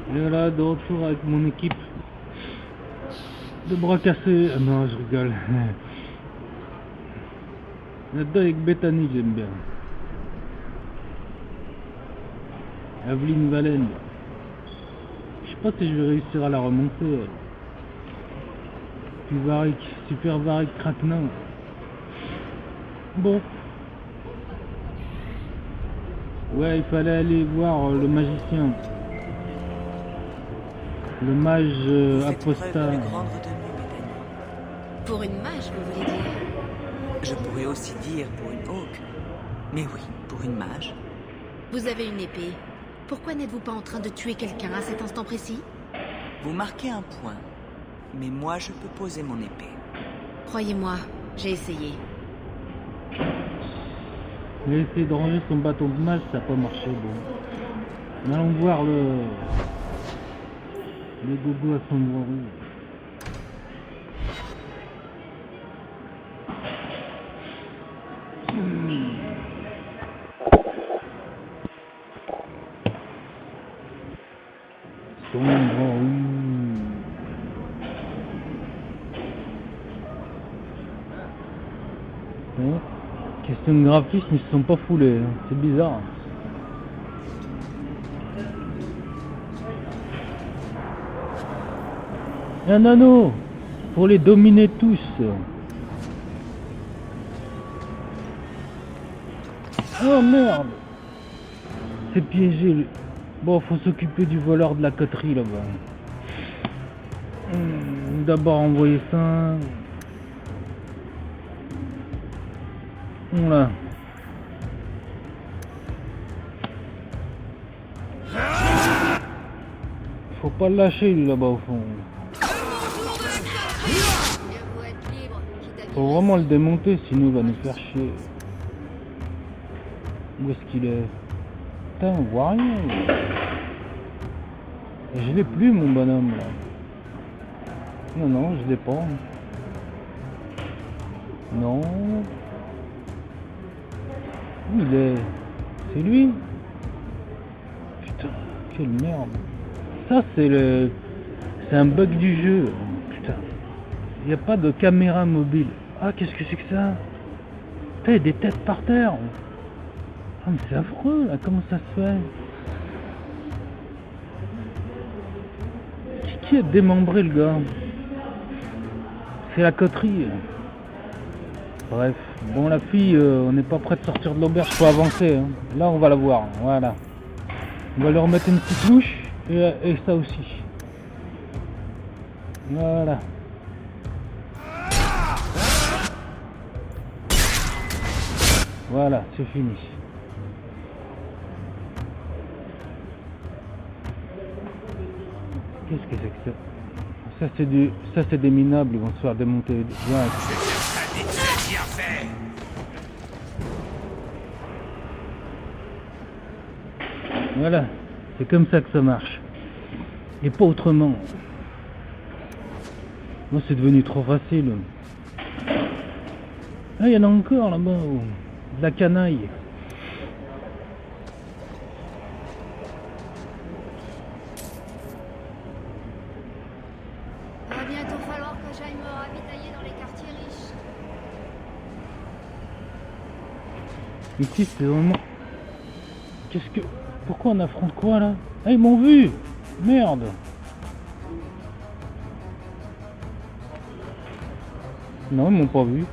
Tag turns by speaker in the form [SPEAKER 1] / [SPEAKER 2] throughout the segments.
[SPEAKER 1] Et voilà, de retour avec mon équipe de bras cassés. Ah non, je rigole. Là-dedans avec Bethany, j'aime bien. Aveline Valène. Je sais pas si je vais réussir à la remonter. Puis Varric, super Varric Craquenin. Bon. Ouais, il fallait aller voir le magicien. Le mage
[SPEAKER 2] Vous faites preuve
[SPEAKER 1] apostat.
[SPEAKER 2] d'une grande retenue, Bethany.
[SPEAKER 3] Pour une mage, vous voulez dire?
[SPEAKER 2] Je pourrais aussi dire pour une hawk. Mais oui, pour une mage.
[SPEAKER 3] Vous avez une épée. Pourquoi n'êtes-vous pas en train de tuer quelqu'un à cet instant précis?
[SPEAKER 2] Vous marquez un point. Mais moi, je peux poser mon épée.
[SPEAKER 3] Croyez-moi, j'ai essayé.
[SPEAKER 1] Il a essayé de ranger son bâton de mage, ça n'a pas marché. Bon. Allons voir le gogo à son bras rouge. Son bras rouge. Ouais. Question de graphisme, ils se sont pas foulés, hein. C'est bizarre. Et un anneau pour les dominer tous. Oh merde, c'est piégé. Bon, faut s'occuper du voleur de la coterie là-bas. D'abord envoyer ça. Voilà. Faut pas le lâcher lui là-bas au fond. Faut vraiment le démonter sinon il va nous faire chier. Où est-ce qu'il est? Putain, on voit rien. Et je l'ai plus mon bonhomme là. Non, non, je l'ai pas. Non. Où il est? C'est lui? Putain, quelle merde. Ça c'est un bug du jeu. Putain. Il n'y a pas de caméra mobile. Ah, qu'est-ce que c'est que ça? Putain, il y a des têtes par terre. Ah, mais c'est affreux là, comment ça se fait? Qui a démembré le gars? C'est la coterie. Bref, bon la fille, on n'est pas prêt de sortir de l'auberge, faut avancer. Hein. Là on va la voir, voilà. On va lui remettre une petite louche et ça aussi. Voilà. Voilà, c'est fini. Qu'est-ce que c'est que ça? Ça c'est des minables, ils vont se faire démonter. Ouais. Voilà, c'est comme ça que ça marche. Et pas autrement. Moi c'est devenu trop facile. Ah, il y en a encore là-bas. De la canaille.
[SPEAKER 4] Il va bientôt falloir que j'aille me ravitailler dans les quartiers riches.
[SPEAKER 1] Ici c'est vraiment... Qu'est-ce que... Pourquoi on affronte quoi là? Ah, ils m'ont vu! Merde! Non, ils m'ont pas vu.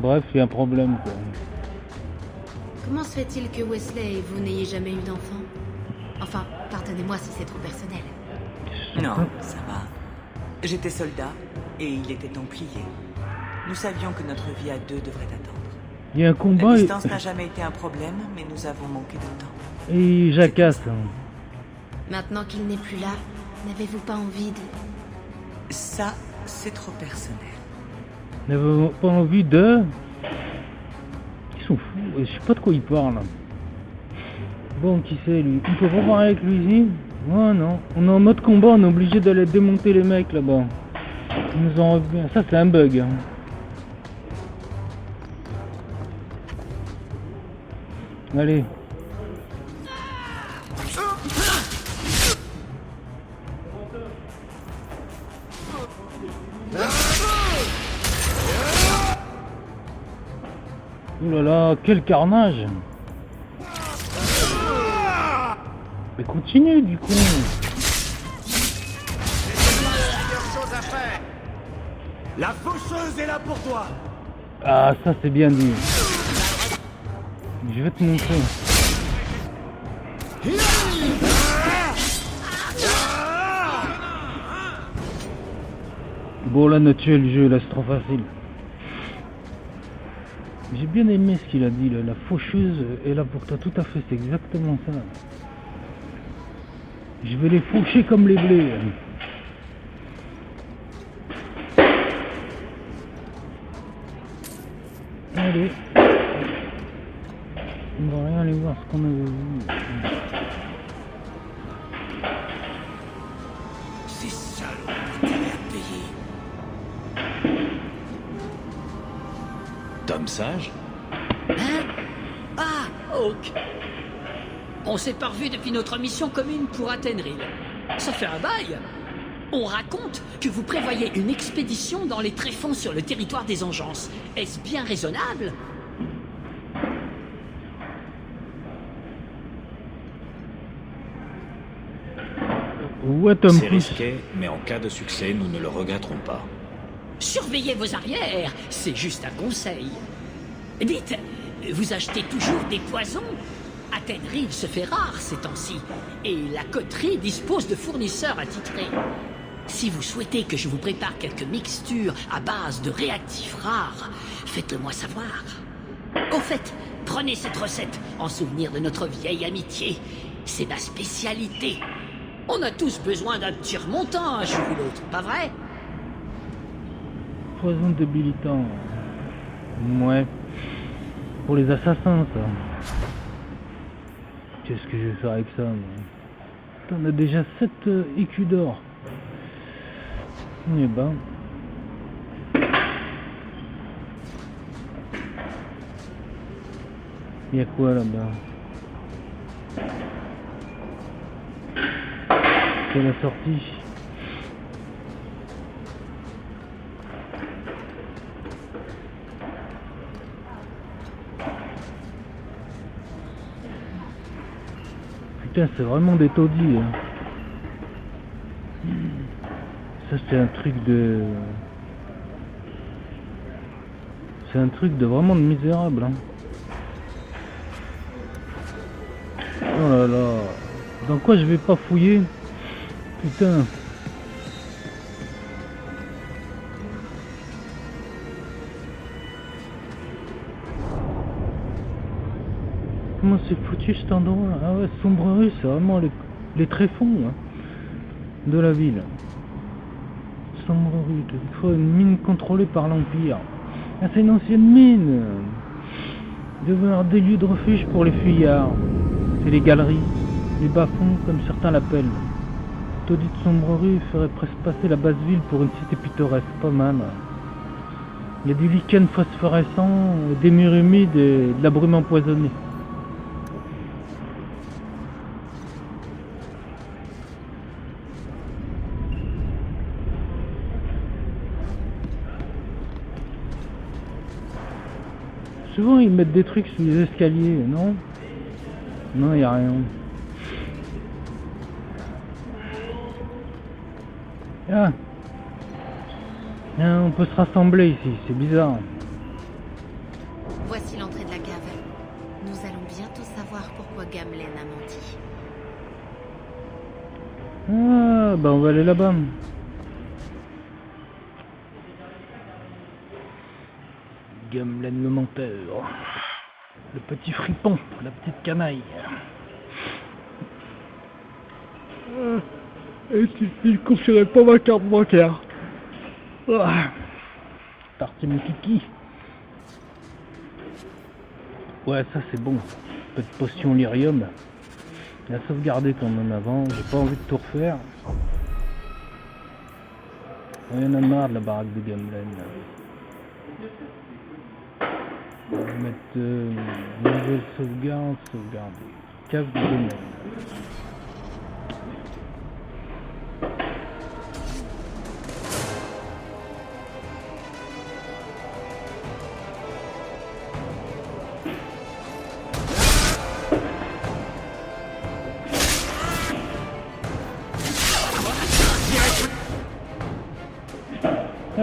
[SPEAKER 1] Bref, il y a un problème quoi.
[SPEAKER 3] Comment se fait-il que Wesley et vous n'ayez jamais eu d'enfant? Enfin, pardonnez-moi si c'est trop personnel.
[SPEAKER 2] Non, ça va. J'étais soldat et il était templier. Nous savions que notre vie à deux devrait attendre.
[SPEAKER 1] Il y a un combat
[SPEAKER 2] La distance n'a jamais été un problème, mais nous avons manqué de temps.
[SPEAKER 1] et jacasse.
[SPEAKER 3] Maintenant qu'il n'est plus là, n'avez-vous pas envie de...
[SPEAKER 2] Ça, c'est trop personnel.
[SPEAKER 1] N'avez pas envie de... Ils sont fous, je sais pas de quoi ils parlent. Bon, qui c'est lui? On peut pas parler avec lui ici? Oh non, on est en mode combat, on est obligé d'aller démonter les mecs là-bas. Ils nous en reviennent. Ça c'est un bug. Hein. Allez. Ouh là là, quel carnage! Mais continue du coup!
[SPEAKER 5] La faucheuse est là pour toi.
[SPEAKER 1] Ah, ça c'est bien dit. Je vais te montrer. Bon, là, notre tuer le jeu, là, c'est trop facile. J'ai bien aimé ce qu'il a dit, là. La faucheuse est là pour toi. Tout à fait, c'est exactement ça. Je vais les faucher comme les blés. Allez. On va rien aller voir ce qu'on avait vu.
[SPEAKER 5] Ces salauds, t'as rien payé.
[SPEAKER 6] Tom Sage?
[SPEAKER 7] Hein? Ah, Hawk. On s'est pas revus depuis notre mission commune pour Athenril. Ça fait un bail. On raconte que vous prévoyez une expédition dans les tréfonds sur le territoire des Engences. Est-ce bien raisonnable?
[SPEAKER 1] Ouais, Tom
[SPEAKER 6] C'est
[SPEAKER 1] Cruise.
[SPEAKER 6] risqué, mais en cas de succès, nous ne le regretterons pas.
[SPEAKER 7] Surveillez vos arrières, c'est juste un conseil. Dites, vous achetez toujours des poisons? Athenril se fait rare ces temps-ci, et la coterie dispose de fournisseurs attitrés. Si vous souhaitez que je vous prépare quelques mixtures à base de réactifs rares, faites-le moi savoir. Au fait, prenez cette recette en souvenir de notre vieille amitié. C'est ma spécialité. On a tous besoin d'un petit remontant un jour ou l'autre, pas vrai?
[SPEAKER 1] Poison débilitant. Ouais. Pour les assassins, ça. Qu'est-ce que je vais faire avec ça, moi? On a déjà 7 écus d'or. Eh ben. Il y a quoi là-bas? C'est la sortie. Putain, c'est vraiment des taudis. Hein. Ça, c'est un truc de... C'est un truc de vraiment de misérable. Hein. Oh là là. Dans quoi je vais pas fouiller? Putain. Comment c'est foutu cet endroit? Ah ouais, Sombrerie, c'est vraiment les tréfonds hein, de la ville. Sombrerie, quelquefois une mine contrôlée par l'Empire. Ah, c'est une ancienne mine. Il devait y avoir des lieux de refuge pour les fuyards. C'est les galeries, les bas-fonds comme certains l'appellent. Taudis de Sombrerie ferait presque passer la basse ville pour une cité pittoresque, pas mal. Il y a du lichen phosphorescent, des murs humides et de la brume empoisonnée. Souvent ils mettent des trucs sous les escaliers, non? Non, il n'y a rien. Ah. Ah, on peut se rassembler ici, c'est bizarre.
[SPEAKER 3] Voici l'entrée de la cave. Nous allons bientôt savoir pourquoi Gamlen a menti.
[SPEAKER 1] Ah, bah on va aller là-bas. Gamlen le menteur. Le petit fripon, la petite canaille. Et il ne confierait pas ma carte bancaire. Parti mon kiki. Ouais, ça c'est bon. Un peu de potion lyrium. Il a sauvegardé quand même avant. J'ai pas envie de tout refaire. Il y en a marre de la baraque de Gamlen. On va mettre nouvelle sauvegarde, sauvegarder. Cave de domaine.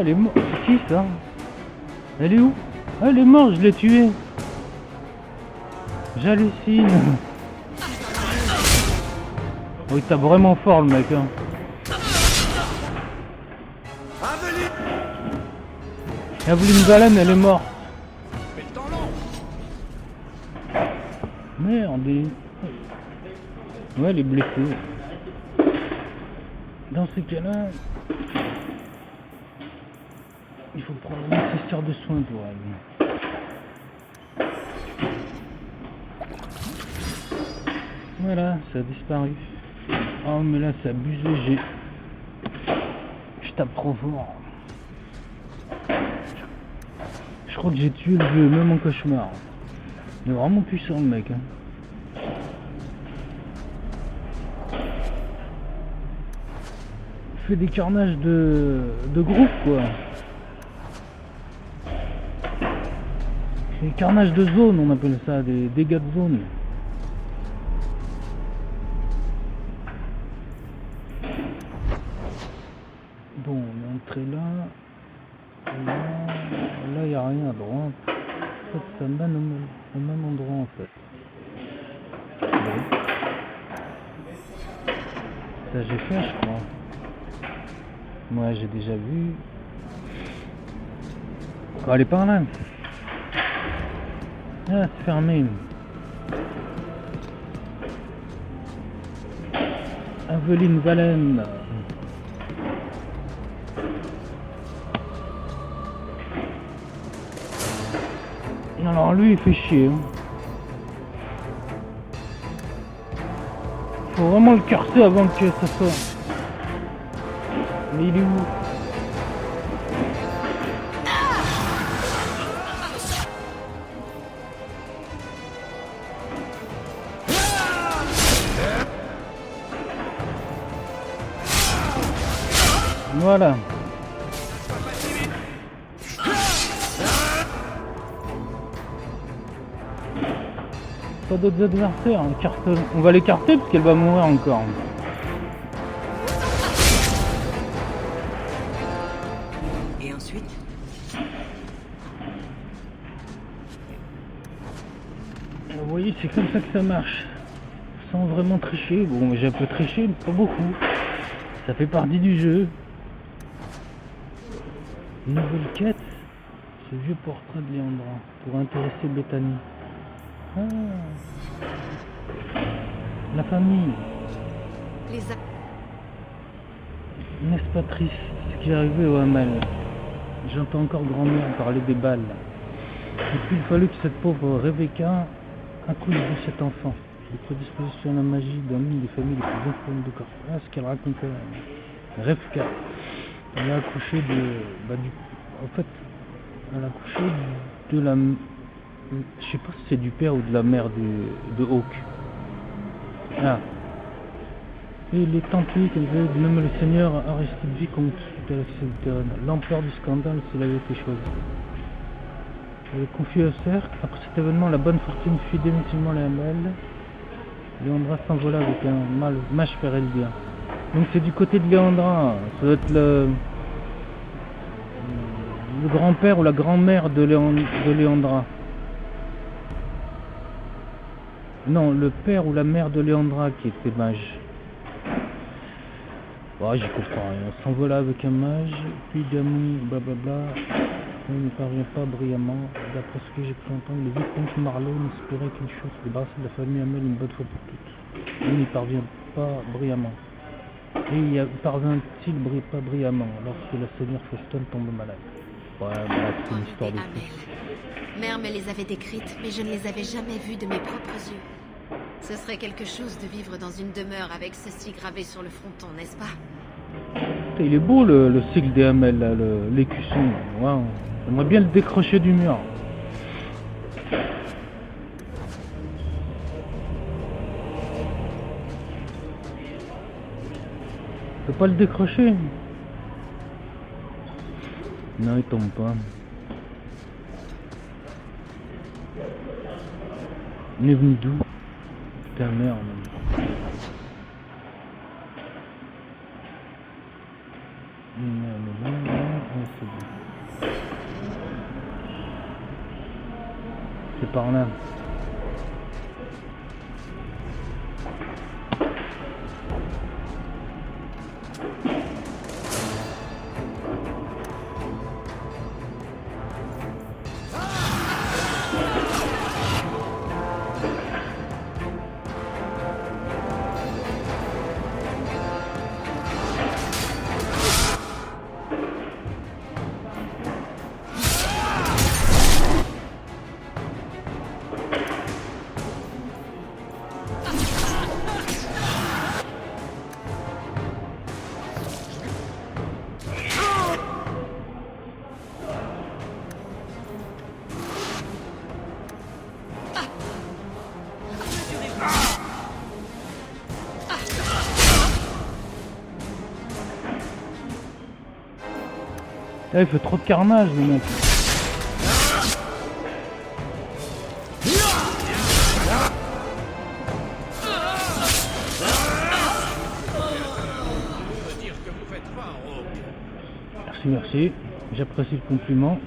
[SPEAKER 1] Elle est morte. C'est qui ça? Elle est où? Elle est morte, je l'ai tuée. J'hallucine. Oh, il tape vraiment fort le mec. Hein. Aveline Valen, elle est morte. Merde. Ouais, elle est blessée. Dans ces cas-là, il faut prendre une nécessaire de soins pour elle. Voilà, ça a disparu. Oh mais là c'est abusé, je tape trop fort. Je crois que j'ai tué le jeu, même en cauchemar. Il est vraiment puissant le mec. Hein. Il fait des carnages de groupe quoi. Des carnages de zone, on appelle ça, des dégâts de zone. Bon, on est entré là. Là, il n'y a rien à droite. En fait, ça mène au même endroit en fait. Bon. Ça j'ai fait, je crois. Moi, j'ai déjà vu. On va aller par là. Ah, c'est fermé. Aveline Valen. Alors lui il fait chier. Hein. Faut vraiment le curser avant que ça sorte. Mais il est où? Voilà. Pas d'autres adversaires, on va l'écarter parce qu'elle va mourir encore.
[SPEAKER 2] Et ensuite?
[SPEAKER 1] Vous voyez, c'est comme ça que ça marche. Sans vraiment tricher. Bon, j'ai un peu triché, mais pas beaucoup. Ça fait partie du jeu. Nouvelle quête. Ce vieux portrait de Léandra pour intéresser Bethany. Ah, la famille. N'est-ce pas triste ce qui est arrivé au Hamal? J'entends encore grand-mère parler des balles. Et puis il fallut que cette pauvre Rebecca accouche de cet enfant. Les prédispositions à la magie dans l'une des familles les plus influentes de corps. Ah, ce qu'elle racontait. Revka. Elle a accouché de... en fait, elle a accouché de la... Je sais pas si c'est du père ou de la mère de Hawk. Ah. Et les Templiers qu'elle veut, même le Seigneur Aristide Vicomte de la l'ampleur du scandale s'il avait été choisi. Elle est confiée au cercle. Après cet événement, la bonne fortune fuit définitivement la ML. Léandra s'envola avec un mage féreldien. Donc c'est du côté de Léandra. Ça doit être le grand-père ou la grand-mère de Léandra. Non, le père ou la mère de Léandra qui était mage. Ouais, j'y comprends rien. On s'envola avec un mage, puis Damon, blablabla. On ne parvient pas brillamment. D'après ce que j'ai pu entendre, le vicomte Marlowe n'espérait qu'une chose, se débarrasser de la famille Hamel une bonne fois pour toutes. Il n'y parvient pas brillamment. Et parvint-il pas brillamment lorsque la seigneur Feston tombe malade. Ouais, voilà, c'est une histoire de fou.
[SPEAKER 3] Mère me les avait décrites, mais je ne les avais jamais vues de mes propres yeux. Ce serait quelque chose de vivre dans une demeure avec ceci gravé sur le fronton, n'est-ce pas?
[SPEAKER 1] Il est beau le cycle des Hamel, l'écusson. Wow. J'aimerais bien le décrocher du mur. Je peux pas le décrocher. Non, il tombe pas. Il est venu d'où? Putain, merde. C'est bon. par là. Là, il fait trop de carnage, le mec. Merci, merci. J'apprécie le compliment.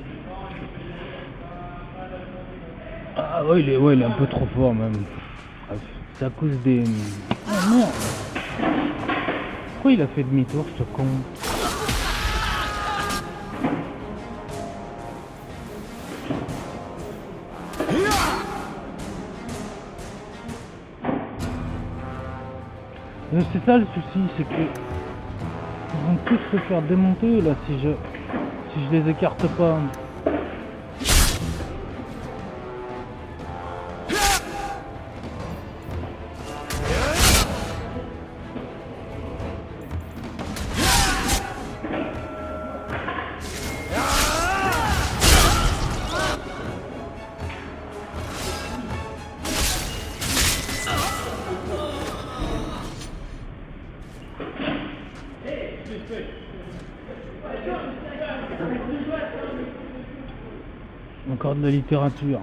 [SPEAKER 1] Ah ouais, il est un peu trop fort même. C'est à cause des... Oh merde. Pourquoi il a fait demi-tour, ce con? C'est ça le souci, c'est que ils vont tous se faire démonter là si je les écarte pas. Encore de la littérature.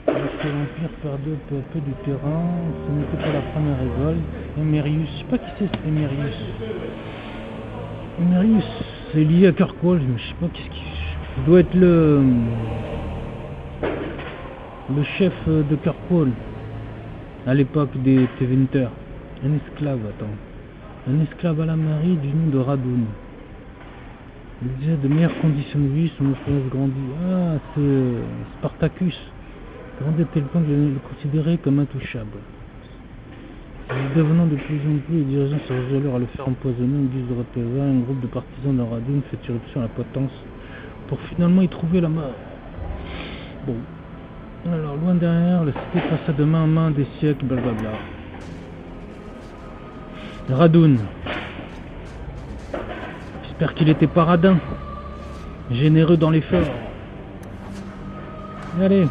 [SPEAKER 1] Lorsque l'Empire perdait peu à peu du terrain, ce n'était pas la première révolte. Emerius, je sais pas qui c'est Emerius. Emerius, c'est lié à Kirkwall, mais je sais pas qu'est-ce qu'il... Il doit être le chef de Kirkwall à l'époque des Tevinter. Un esclave, attends. Un esclave à la marine du nom de Radun. Il disait de meilleures conditions de vie, son influence grandit. Ah, c'est Spartacus. Grandit à tel point que je le considérais comme intouchable. Devenant de plus en plus, les dirigeants se résolurent à le faire empoisonner en guise de représailles. Un groupe de partisans de Radun fait irruption à la potence pour finalement y trouver la mort. Bon. Alors, loin derrière, la cité passa de main en main des siècles, blablabla. Radun. J'espère qu'il était pas radin. Généreux dans l'effort. Allez.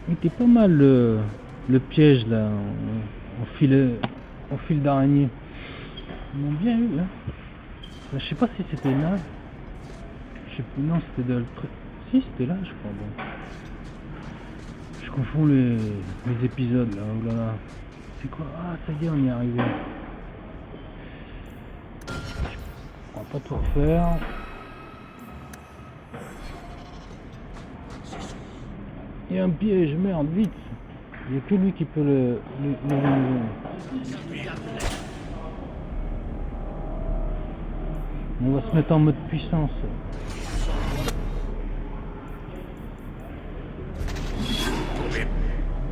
[SPEAKER 1] Il était pas mal le piège là, en fil d'araignée. Ils m'ont bien eu hein. Je sais pas si c'était là. Je sais plus, non c'était de l'autre. Si c'était là je crois. Bon. Je confonds les épisodes là. Oh là là. C'est quoi? Ah ça y est on y est arrivé. On va pas tout refaire. Il y a un piège, merde, vite. Il n'y a que lui qui peut le on va se mettre en mode puissance.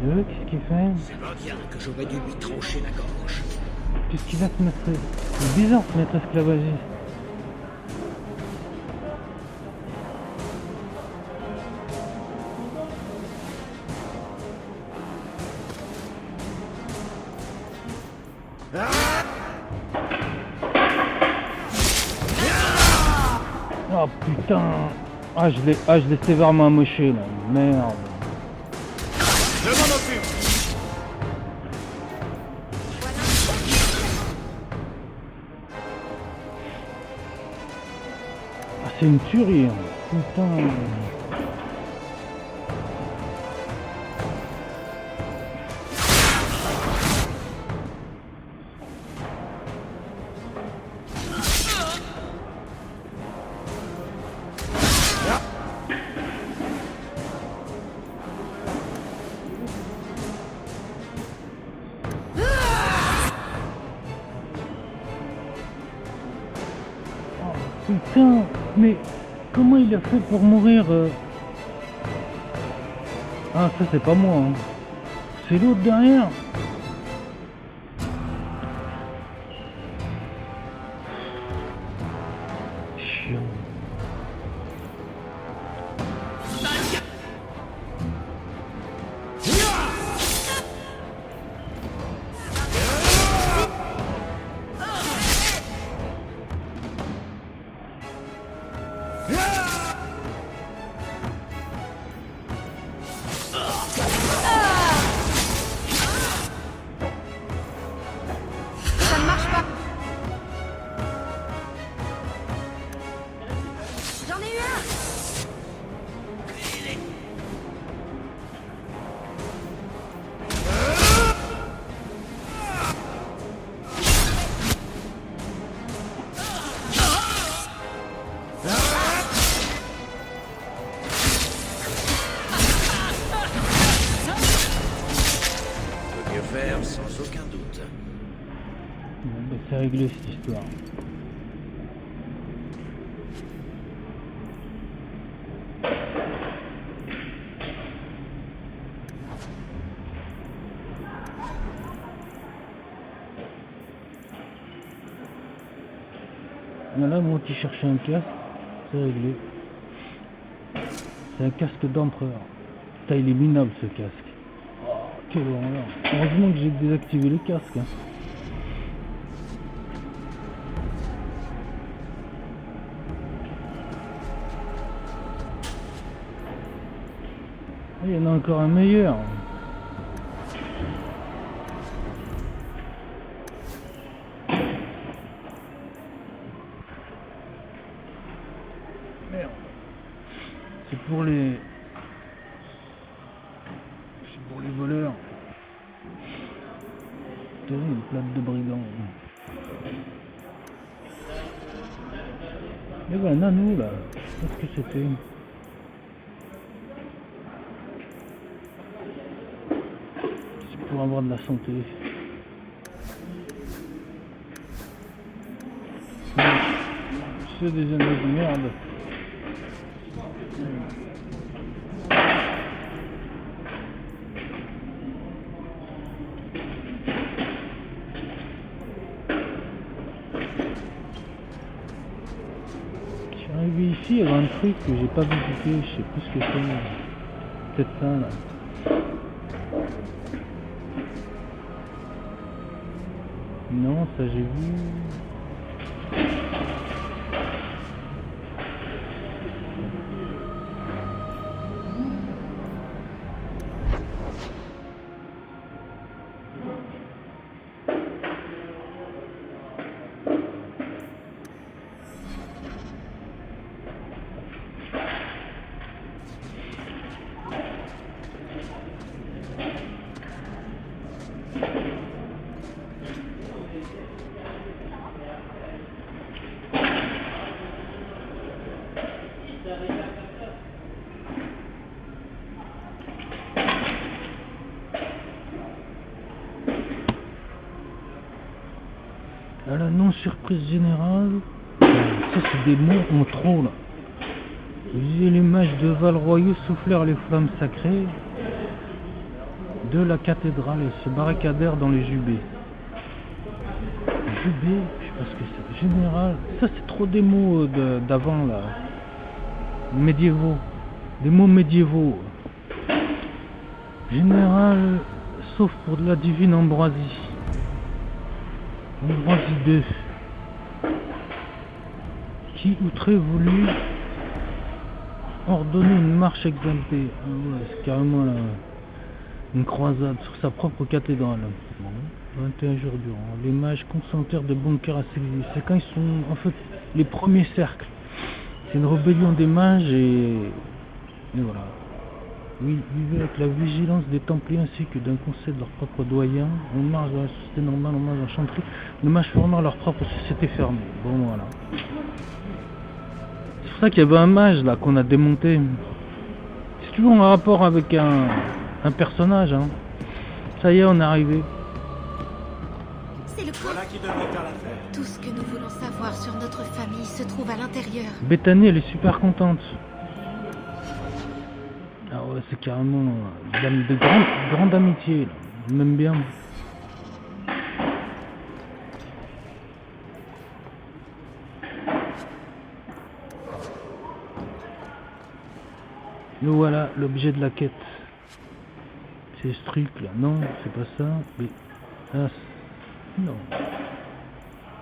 [SPEAKER 1] Qu'est-ce qu'il fait?
[SPEAKER 7] C'est bien que j'aurais dû lui trancher la gorge.
[SPEAKER 1] Qu'est-ce qu'il va se mettre? C'est bizarre de se mettre esclavagiste. Oh putain. Ah je l'ai sévèrement amoché là. Merde.
[SPEAKER 5] Je m'en occupe.
[SPEAKER 1] Ah c'est une tuerie. Hein. Putain. Oh, putain, mais comment il a fait pour mourir Ah, ça c'est pas moi, hein. C'est l'autre derrière. Chiant.
[SPEAKER 3] Ça ne marche pas. J'en ai eu un.
[SPEAKER 6] Peut mieux faire sans aucun doute.
[SPEAKER 1] Bon, bah, c'est réglé cette histoire. Voilà, moi qui cherchais un casque, c'est réglé. C'est un casque d'empereur. Putain, il est minable ce casque. Oh, quelle horreur. Heureusement que j'ai désactivé le casque. Hein. Il y en a encore un meilleur. Merde. C'est pour les voleurs. T'as vu une plate de brigands. Il y avait un anneau là. Qu'est-ce que c'était? C'est pour avoir de la santé. C'est des anneaux de merde. Je suis arrivé ici, il y avait un truc que j'ai pas visité, je sais plus ce que c'est. Peut-être ça là. Non, ça j'ai vu. À la non-surprise générale, ça c'est des mots en trop là. Les mages de Val-Royeux soufflèrent les flammes sacrées de la cathédrale et se barricadèrent dans les jubés. Jubé, je sais pas ce que c'est. Général, ça c'est trop des mots d'avant là. Médiévaux. Des mots médiévaux. Général, sauf pour de la divine Ambroisie. Ambroisie 2. Qui outré voulu ordonner une marche exaltée. Ah ouais, c'est carrément là, une croisade sur sa propre cathédrale. Bon, 21 jours durant. Les mages consentèrent de bon cœur à s'exiler. C'est quand ils sont en fait les premiers cercles. C'est une rébellion des mages et voilà. Oui, vivaient avec la vigilance des Templiers ainsi que d'un conseil de leur propre doyen. En marge de la société normale, en marge de la chanterie, les mages formèrent leur propre société fermée. Bon, voilà. C'est pour ça qu'il y avait un mage là qu'on a démonté. C'est toujours en rapport avec un personnage. Hein. Ça y est, on est arrivé.
[SPEAKER 5] Voilà qui devrait faire l'affaire.
[SPEAKER 3] Tout ce que nous voulons savoir sur notre famille se trouve à l'intérieur.
[SPEAKER 1] Bethany, elle est super contente. Ah ouais, c'est carrément de grande amitié, là. Je m'aime bien. Nous voilà, l'objet de la quête. C'est ce truc là, non, c'est pas ça. Mais... Ah, non.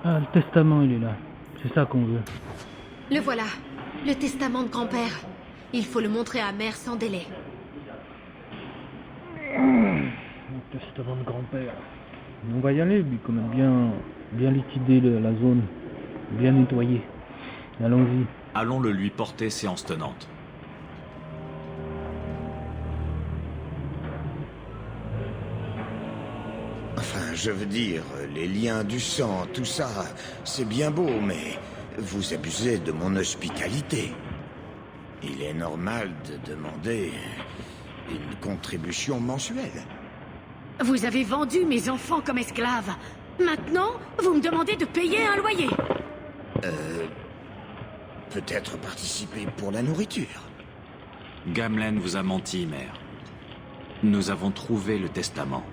[SPEAKER 1] Ah, le testament il est là. C'est ça qu'on veut.
[SPEAKER 3] Le voilà, le testament de grand-père. Il faut le montrer à mère sans délai.
[SPEAKER 1] Le testament de grand-père. On va y aller, lui, quand même bien liquider la zone. Bien nettoyer. Allons-y.
[SPEAKER 8] Allons le lui porter séance tenante.
[SPEAKER 6] Enfin, je veux dire, les liens du sang, tout ça, c'est bien beau, mais vous abusez de mon hospitalité. Il est normal de demander une contribution mensuelle.
[SPEAKER 7] Vous avez vendu mes enfants comme esclaves. Maintenant, vous me demandez de payer un loyer.
[SPEAKER 6] Peut-être participer pour la nourriture.
[SPEAKER 8] Gamlen vous a menti, mère. Nous avons trouvé le testament.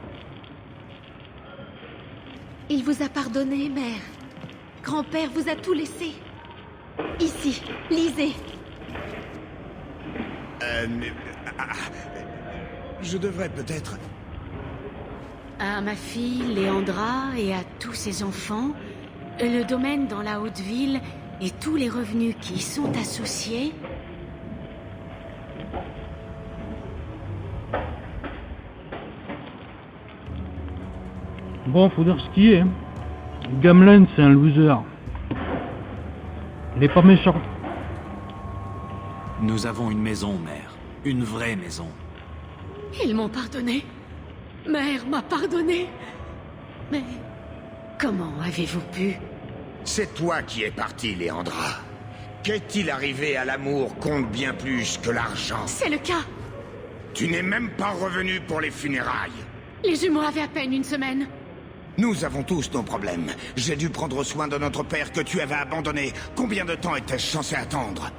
[SPEAKER 3] Il vous a pardonné, mère. Grand-père vous a tout laissé. Ici, lisez.
[SPEAKER 6] Je devrais peut-être...
[SPEAKER 7] À ma fille, Léandra, et à tous ses enfants, le domaine dans la haute ville et tous les revenus qui y sont associés...
[SPEAKER 1] Bon, faut dire ce qui est. Hein. Gamlen, c'est un loser. Il est pas méchant.
[SPEAKER 8] Nous avons une maison, mère. Une vraie maison.
[SPEAKER 7] Ils m'ont pardonné. Mère m'a pardonné. Mais comment avez-vous pu?
[SPEAKER 6] C'est toi qui es parti, Léandra. Qu'est-il arrivé à l'amour compte bien plus que l'argent.
[SPEAKER 7] C'est le cas.
[SPEAKER 6] Tu n'es même pas revenu pour les funérailles.
[SPEAKER 7] Les jumeaux avaient à peine une semaine.
[SPEAKER 6] Nous avons tous nos problèmes. J'ai dû prendre soin de notre père que tu avais abandonné. Combien de temps étais-je censé attendre?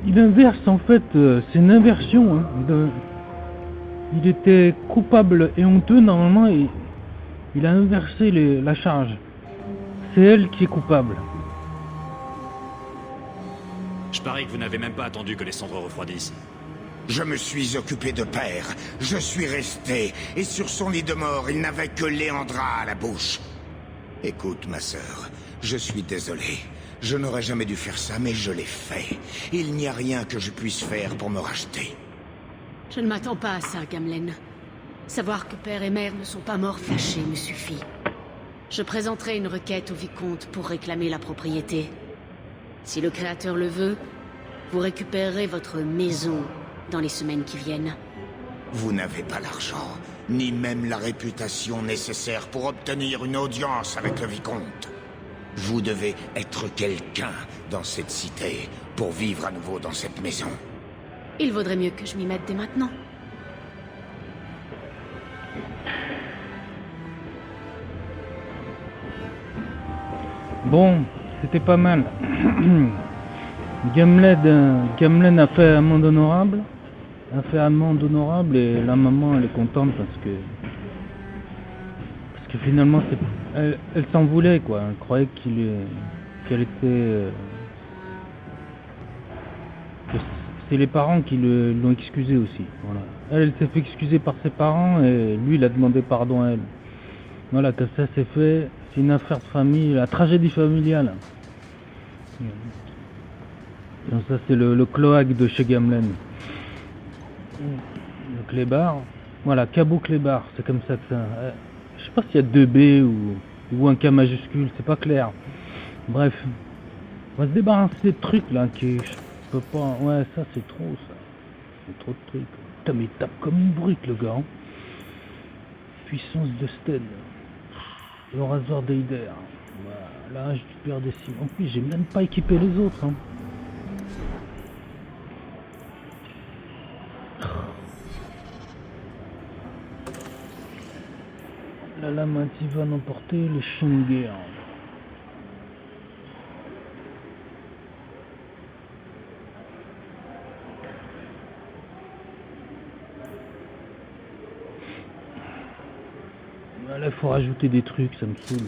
[SPEAKER 1] Il inverse en fait, c'est une inversion. Hein. Il était coupable et honteux, normalement, et il a inversé la charge. C'est elle qui est coupable.
[SPEAKER 8] Je parie que vous n'avez même pas attendu que les cendres refroidissent.
[SPEAKER 6] Je me suis occupé de père. Je suis resté. Et sur son lit de mort, il n'avait que Léandra à la bouche. Écoute, ma sœur, je suis désolé. Je n'aurais jamais dû faire ça, mais je l'ai fait. Il n'y a rien que je puisse faire pour me racheter.
[SPEAKER 7] Je ne m'attends pas à ça, Gamlen. Savoir que père et mère ne sont pas morts fâchés me suffit. Je présenterai une requête au vicomte pour réclamer la propriété. Si le créateur le veut, vous récupérerez votre maison dans les semaines qui viennent.
[SPEAKER 6] Vous n'avez pas l'argent, ni même la réputation nécessaire pour obtenir une audience avec le vicomte. Vous devez être quelqu'un dans cette cité pour vivre à nouveau dans cette maison.
[SPEAKER 7] Il vaudrait mieux que je m'y mette dès maintenant.
[SPEAKER 1] Bon, c'était pas mal. Gamlen a fait amende honorable. Et la maman elle est contente parce que finalement elle s'en voulait quoi. Elle croyait qu'elle était que c'est les parents qui l'ont excusé aussi. Voilà. Elle s'est fait excuser par ses parents et lui il a demandé pardon à elle. Voilà, que ça c'est fait. C'est une affaire de famille, la tragédie familiale. Donc ça c'est le cloaque de chez Gamlen. Le clébard. Voilà, Cabot Clébard, c'est comme ça que ça. Je sais pas s'il y a 2 B ou un K majuscule, c'est pas clair. Bref. On va se débarrasser des trucs là qui. Je peux pas. Ouais, ça c'est trop ça. C'est trop de trucs. Putain, mais il tape comme une brute le gars. Hein. Puissance de Stead. Le rasoir d'Eider. Voilà, l'âge du père des cimes. En plus, j'ai même pas équipé les autres. Hein. La lame anti-van emportée, les chiens de guerre. Là, il faut rajouter des trucs, ça me saoule.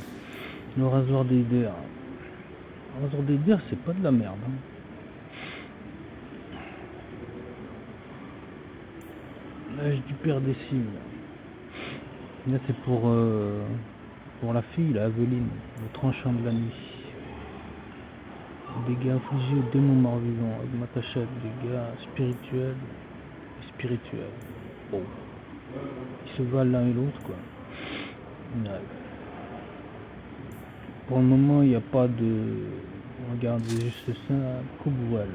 [SPEAKER 1] Le rasoir d'Eider. Le rasoir d'Eider, c'est pas de la merde. Hein. L'âge du père des cibles. Là, c'est pour la fille, la Aveline, le tranchant de la nuit. Dégâts infligés aux démons morts-vivants, avec Matachette, dégâts spirituels et spirituels. Bon. Ils se valent l'un et l'autre, quoi. Ouais. Pour le moment, il n'y a pas de... Regardez juste ça, coupe-voile.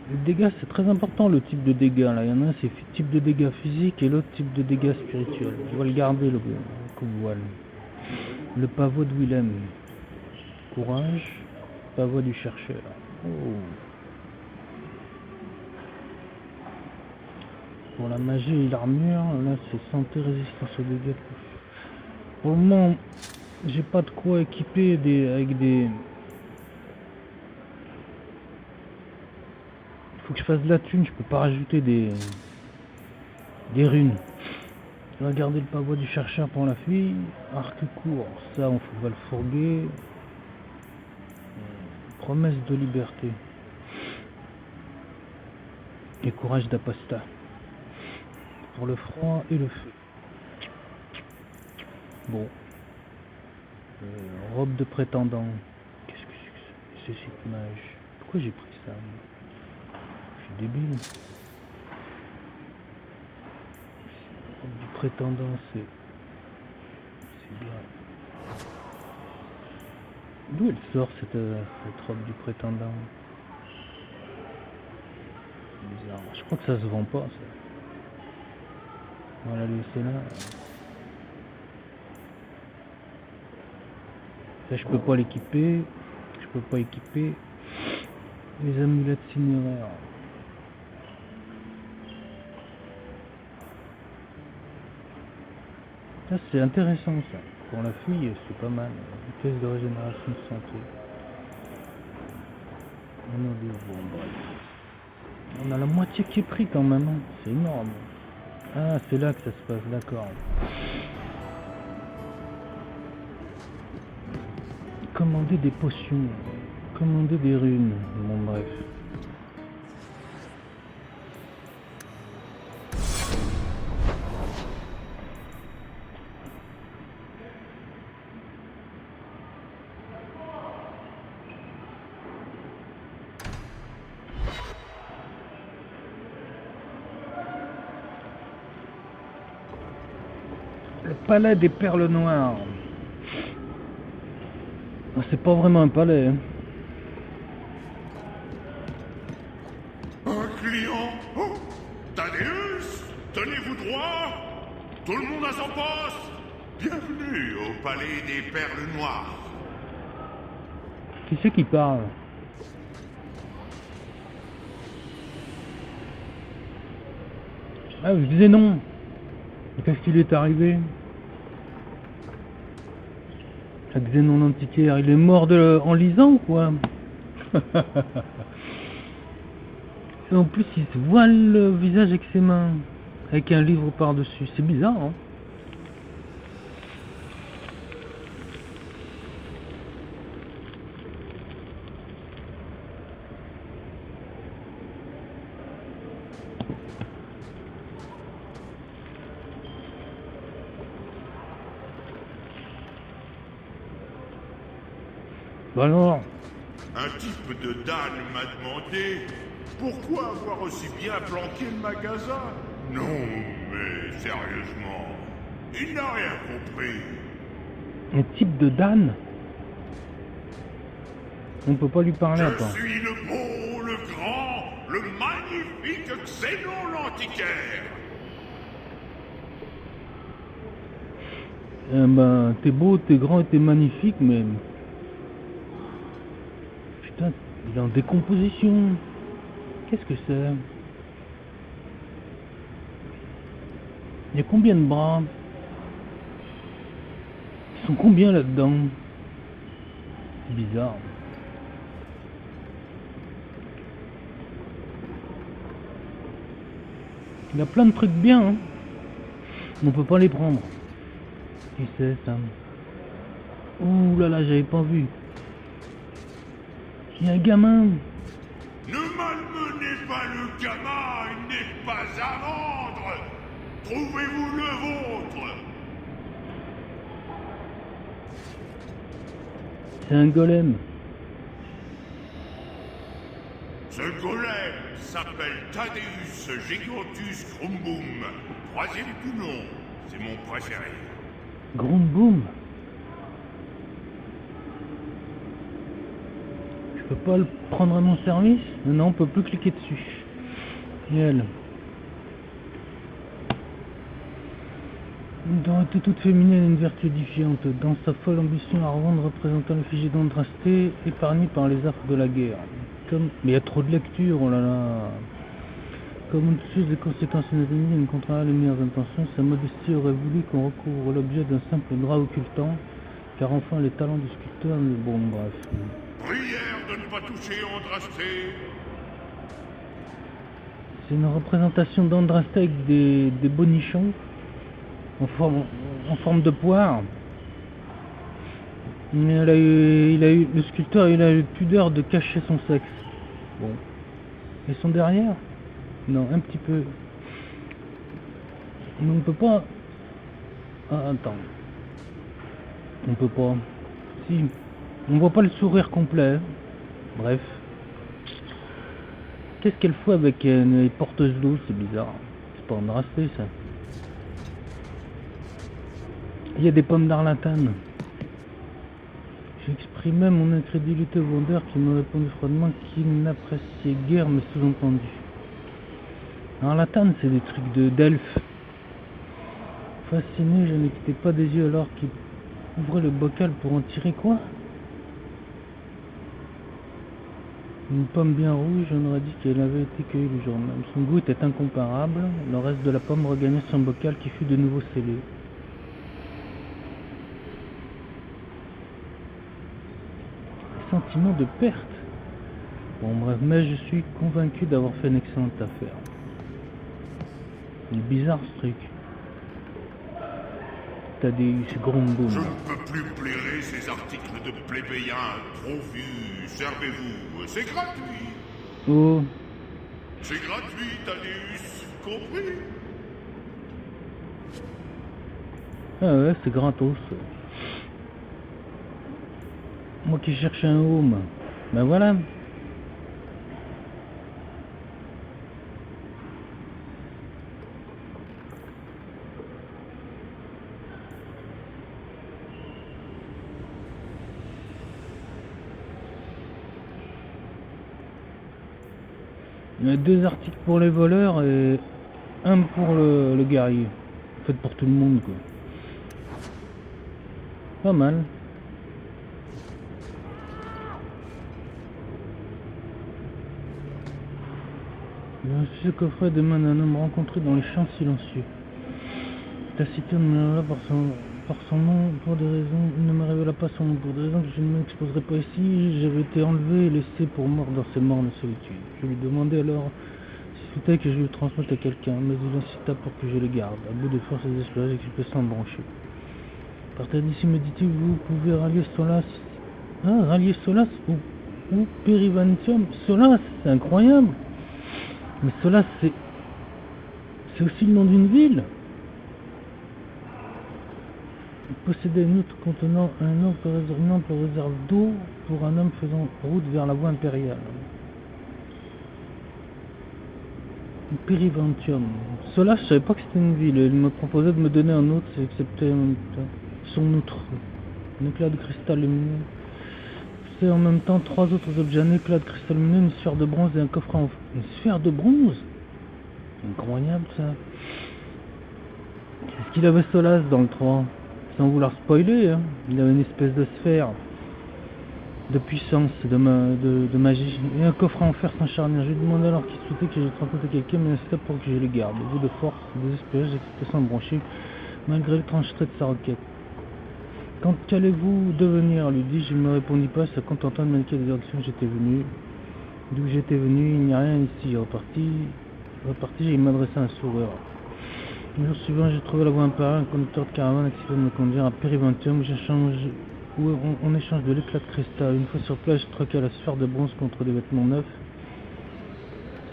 [SPEAKER 1] Les dégâts, c'est très important, le type de dégâts. Là, il y en a un, c'est type de dégâts physiques et l'autre type de dégâts spirituels. On va le garder, le coupe-voile. Le pavot de Willem. Courage. Pavot du chercheur. Oh. Pour la magie et l'armure, là c'est santé, résistance aux dégâts. Pour le moment, j'ai pas de quoi équiper avec des... Faut que je fasse de la thune, je peux pas rajouter des runes. Je vais regarder le pavot du chercheur pour la fille. Arc court, ça on va le fourguer. Promesse de liberté. Et courage d'apostat. Pour le froid et le feu. Bon. Robe de prétendant. Qu'est-ce que c'est que ça? Cécile mage. Pourquoi j'ai pris ça? Je suis débile. Robe du prétendant, c'est bien. D'où elle sort cette robe du prétendant? C'est bizarre. Je crois que ça se vend pas, ça. On va la laisser là. Ça, je peux pas l'équiper. Je peux pas équiper les amulettes cinéraires. Ça, c'est intéressant, ça. Pour la fille, c'est pas mal. Une pièce de régénération de santé. On a la moitié qui est pris quand même. Hein. C'est énorme. Ah, c'est là que ça se passe, d'accord. Commander des potions. Commander des runes. Bon, bref. Le palais des perles noires. C'est pas vraiment un palais. Hein.
[SPEAKER 5] Un client. Oh, Thaddeus, tenez-vous droit. Tout le monde à son poste. Bienvenue au palais des perles noires.
[SPEAKER 1] Qui c'est qui parle? Ah, je disais non. Qu'est-ce qu'il est arrivé? Xénon l'antiquaire, il est mort en lisant ou quoi? Et en plus il se voile le visage avec ses mains, avec un livre par-dessus, c'est bizarre hein. Bah alors,
[SPEAKER 5] Un type de Dan m'a demandé pourquoi avoir aussi bien planqué le magasin. Non, mais sérieusement, il n'a rien compris.
[SPEAKER 1] un type de Dan? On peut pas lui parler
[SPEAKER 5] Je
[SPEAKER 1] attends.
[SPEAKER 5] suis le beau, le grand, le magnifique Xénon l'antiquaire.
[SPEAKER 1] Ben, t'es beau, t'es grand et t'es magnifique, mais... Putain, il est en décomposition. Qu'est-ce que c'est? Il y a combien de bras? Ils sont combien là-dedans? C'est bizarre. Il y a plein de trucs bien, hein. On peut pas les prendre. Qui c'est ça? Ouh là là, j'avais pas vu. Il y a un gamin.
[SPEAKER 5] Ne malmenez pas le gamin, il n'est pas à vendre. Trouvez-vous le vôtre.
[SPEAKER 1] C'est un golem.
[SPEAKER 5] Ce golem s'appelle Thaddeus Gigantus Grumboum. Troisième du nom, c'est mon préféré.
[SPEAKER 1] Grumboum. Je peux pas le prendre à mon service? Non, on peut plus cliquer dessus. Et elle. Une dorotée toute féminine et une vertu édifiante. Dans sa folle ambition à revendre représentant l'effigie d'Andrasté, épargnée par les affres de la guerre. Mais il y a trop de lecture, oh là là. Comme une source des conséquences inattendues et contraire les meilleures intentions, sa modestie aurait voulu qu'on recouvre l'objet d'un simple drap occultant, car enfin les talents du sculpteur, bon bref.
[SPEAKER 5] Prière de ne pas toucher Andrasté.
[SPEAKER 1] C'est une représentation d'Andrasté avec des bonichons en forme de poire. Le sculpteur il a eu pudeur de cacher son sexe. Bon. Et son derrière? Non, un petit peu. On ne peut pas... Ah, attends. On peut pas... Si. On voit pas le sourire complet. Bref. Qu'est-ce qu'elle fout avec les porteuses d'eau? C'est bizarre. C'est pas Andrasté ça. Il y a des pommes d'Arlatane. J'exprimais mon incrédulité au vendeur qui me répondit froidement qu'il n'appréciait guère mes sous-entendus. Arlatane, c'est des trucs d'elfes. Fasciné, je ne quittais pas des yeux alors qu'il ouvrait le bocal pour en tirer quoi? Une pomme bien rouge, on aurait dit qu'elle avait été cueillie le jour même. Son goût était incomparable, le reste de la pomme regagnait son bocal qui fut de nouveau scellé. Sentiment de perte. Bon bref, mais je suis convaincu d'avoir fait une excellente affaire. Il est bizarre ce truc. Thaddeus Grumboum.
[SPEAKER 5] Je ne peux plus blairer ces articles de plébéiens trop vus. Servez-vous, c'est gratuit.
[SPEAKER 1] Oh.
[SPEAKER 5] C'est gratuit, Thaddeus, compris?
[SPEAKER 1] Ah ouais, c'est gratos. Moi qui cherche un home. Ben voilà. Il y a 2 articles pour les voleurs et un pour le guerrier. En fait pour tout le monde quoi. Pas mal. Ce coffret demande un homme rencontré dans les champs silencieux. Taciturne me révéla par son nom pour des raisons. Il ne me révéla pas son nom pour des raisons que je ne m'exposerai pas ici. J'avais été enlevé et laissé pour mort dans ces morts de solitude. Je lui demandai alors s'il souhaitait que je le transmette à quelqu'un, mais il incita pour que je le garde. À bout de force désespérée, j'expliquai sans brancher. Partez d'ici, me dit-il, vous pouvez rallier Solas. Ah, rallier Solas ou Perivantium. Solas, c'est incroyable. Mais Solas, c'est aussi le nom d'une ville. Il possédait une outre contenant une ample réserve d'eau pour un homme faisant route vers la voie impériale. Perivantium. Solas, je savais pas que c'était une ville. Il me proposait de me donner un autre, c'est accepté en même temps. Son outre. Un éclat de cristal lumineux. C'est en même temps 3 autres objets, un éclat de cristal lumineux, une sphère de bronze et un coffre en... Une sphère de bronze? Incroyable ça. Qu'est-ce qu'il avait Solas dans le 3? Sans vouloir spoiler, hein. Il avait une espèce de sphère. de puissance, de magie. Et un coffre à en fer sans charnière. Je lui demandais alors qu'il souhaitait que je rencontre quelqu'un, mais c'était pour que je le garde. Au bout de force, désespéré, j'acceptais sans broncher, malgré l'étrangeté de sa requête. Quand qu'allez-vous devenir, lui dis-je. Il ne me répondit pas, se contentant de m'indiquer la direction d'où j'étais venu. Il n'y a rien ici. Reparti, et il m'adressa un sourire. Le jour suivant, j'ai trouvé la voie impériale, un conducteur de caravane accepté de me conduire à Périventium, où on échange de l'éclat de cristal. Une fois sur place, je troquais la sphère de bronze contre des vêtements neufs.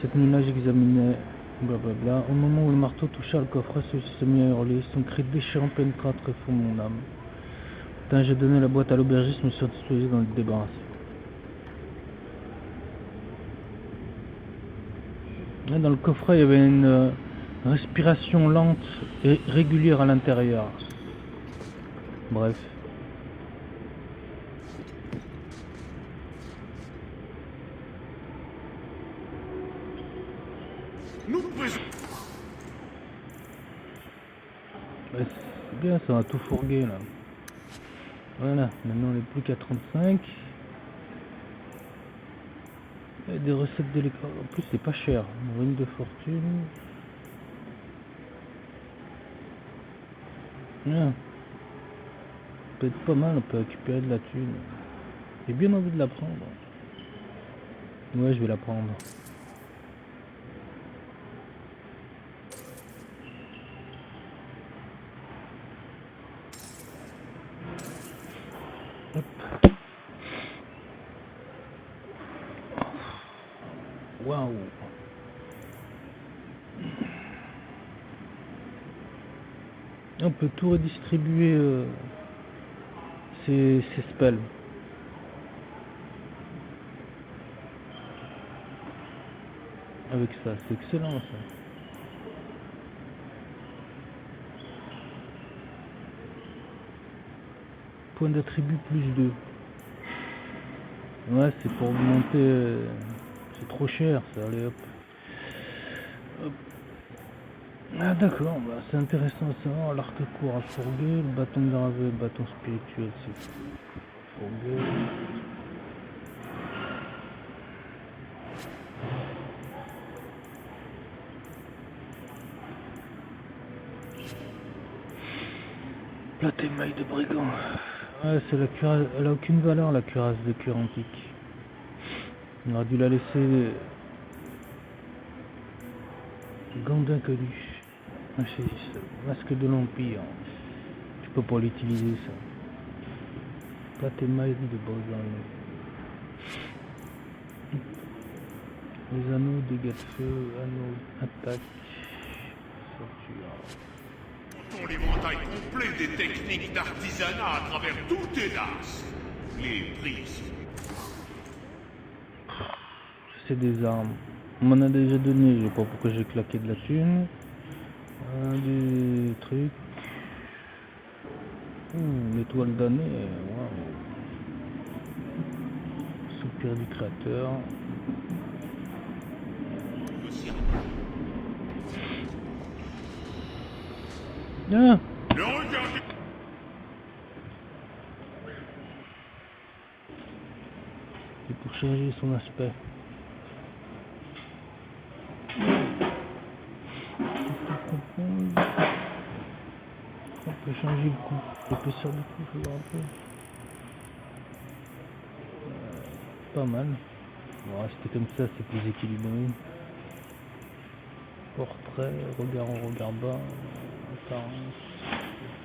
[SPEAKER 1] Cette nuit-là, j'examinais blablabla. Au moment où le marteau toucha le coffret, celui-ci se mit à hurler. Son cri déchirant pénétra très fort mon âme. Putain, j'ai donné la boîte à l'aubergiste, je me suis disposé d'en être débarrassé. Là, dans le coffret, il y avait une respiration lente et régulière à l'intérieur. Bref.
[SPEAKER 5] Nous présentons.
[SPEAKER 1] Ouais, c'est bien, ça va tout fourguer là. Voilà, maintenant on n'est plus qu'à 35. Il y a des recettes de l'écran. En plus, c'est pas cher. Une ring de fortune. Bien. Ça peut être pas mal, on peut récupérer de la thune. J'ai bien envie de la prendre. Ouais, je vais la prendre. Hop. Waouh. On peut tout redistribuer ces spells. Avec ça, c'est excellent ça. Point d'attribut plus 2. Ouais, c'est pour augmenter. C'est trop cher ça, allez hop. Hop. Ah d'accord, bah, c'est intéressant à savoir. L'arc court à fourguer, le bâton gravé, le bâton spirituel, c'est fourguer. Plate émail de brigand. Ouais, c'est la cuirasse. Elle a aucune valeur la cuirasse de cuir antique. On aurait dû la laisser. Gant d'inconnu. Masque de l'Empire. Tu peux pas l'utiliser ça. Plate émail de brigand. Les anneaux, dégâts de feu, anneaux, attaque, ceinture.
[SPEAKER 5] L'éventail complet des techniques d'artisanat à travers toutes tes nasses. Les prix.
[SPEAKER 1] C'est des armes. On m'en a déjà donné, je sais pas pourquoi j'ai claqué de la thune. Des trucs. L'étoile d'année, waouh. Soupir du créateur. Ah.
[SPEAKER 5] Le regard du...
[SPEAKER 1] C'est pour changer son aspect. On peut changer le coup, l'épaisseur du coup, je vois un peu. Pas mal. On va rester comme ça, c'est plus équilibré. Portrait, regard en regard bas, apparence,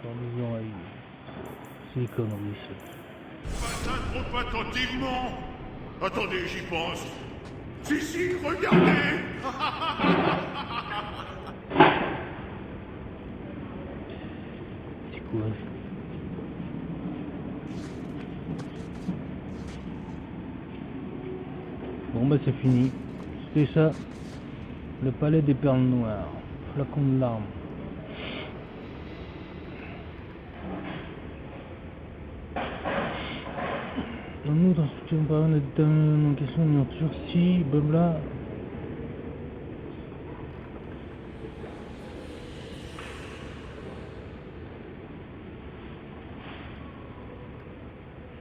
[SPEAKER 1] sur les oreilles. C'est des conneries ça.
[SPEAKER 5] Pas ça trop attentivement. Attendez, j'y pense. Si, regardez.
[SPEAKER 1] C'est quoi? Bon bah c'est fini. C'était ça. Le palais des perles noires. Flacon de larmes. Nous, dans ce film, on a déterminé en question une aventure si, blabla.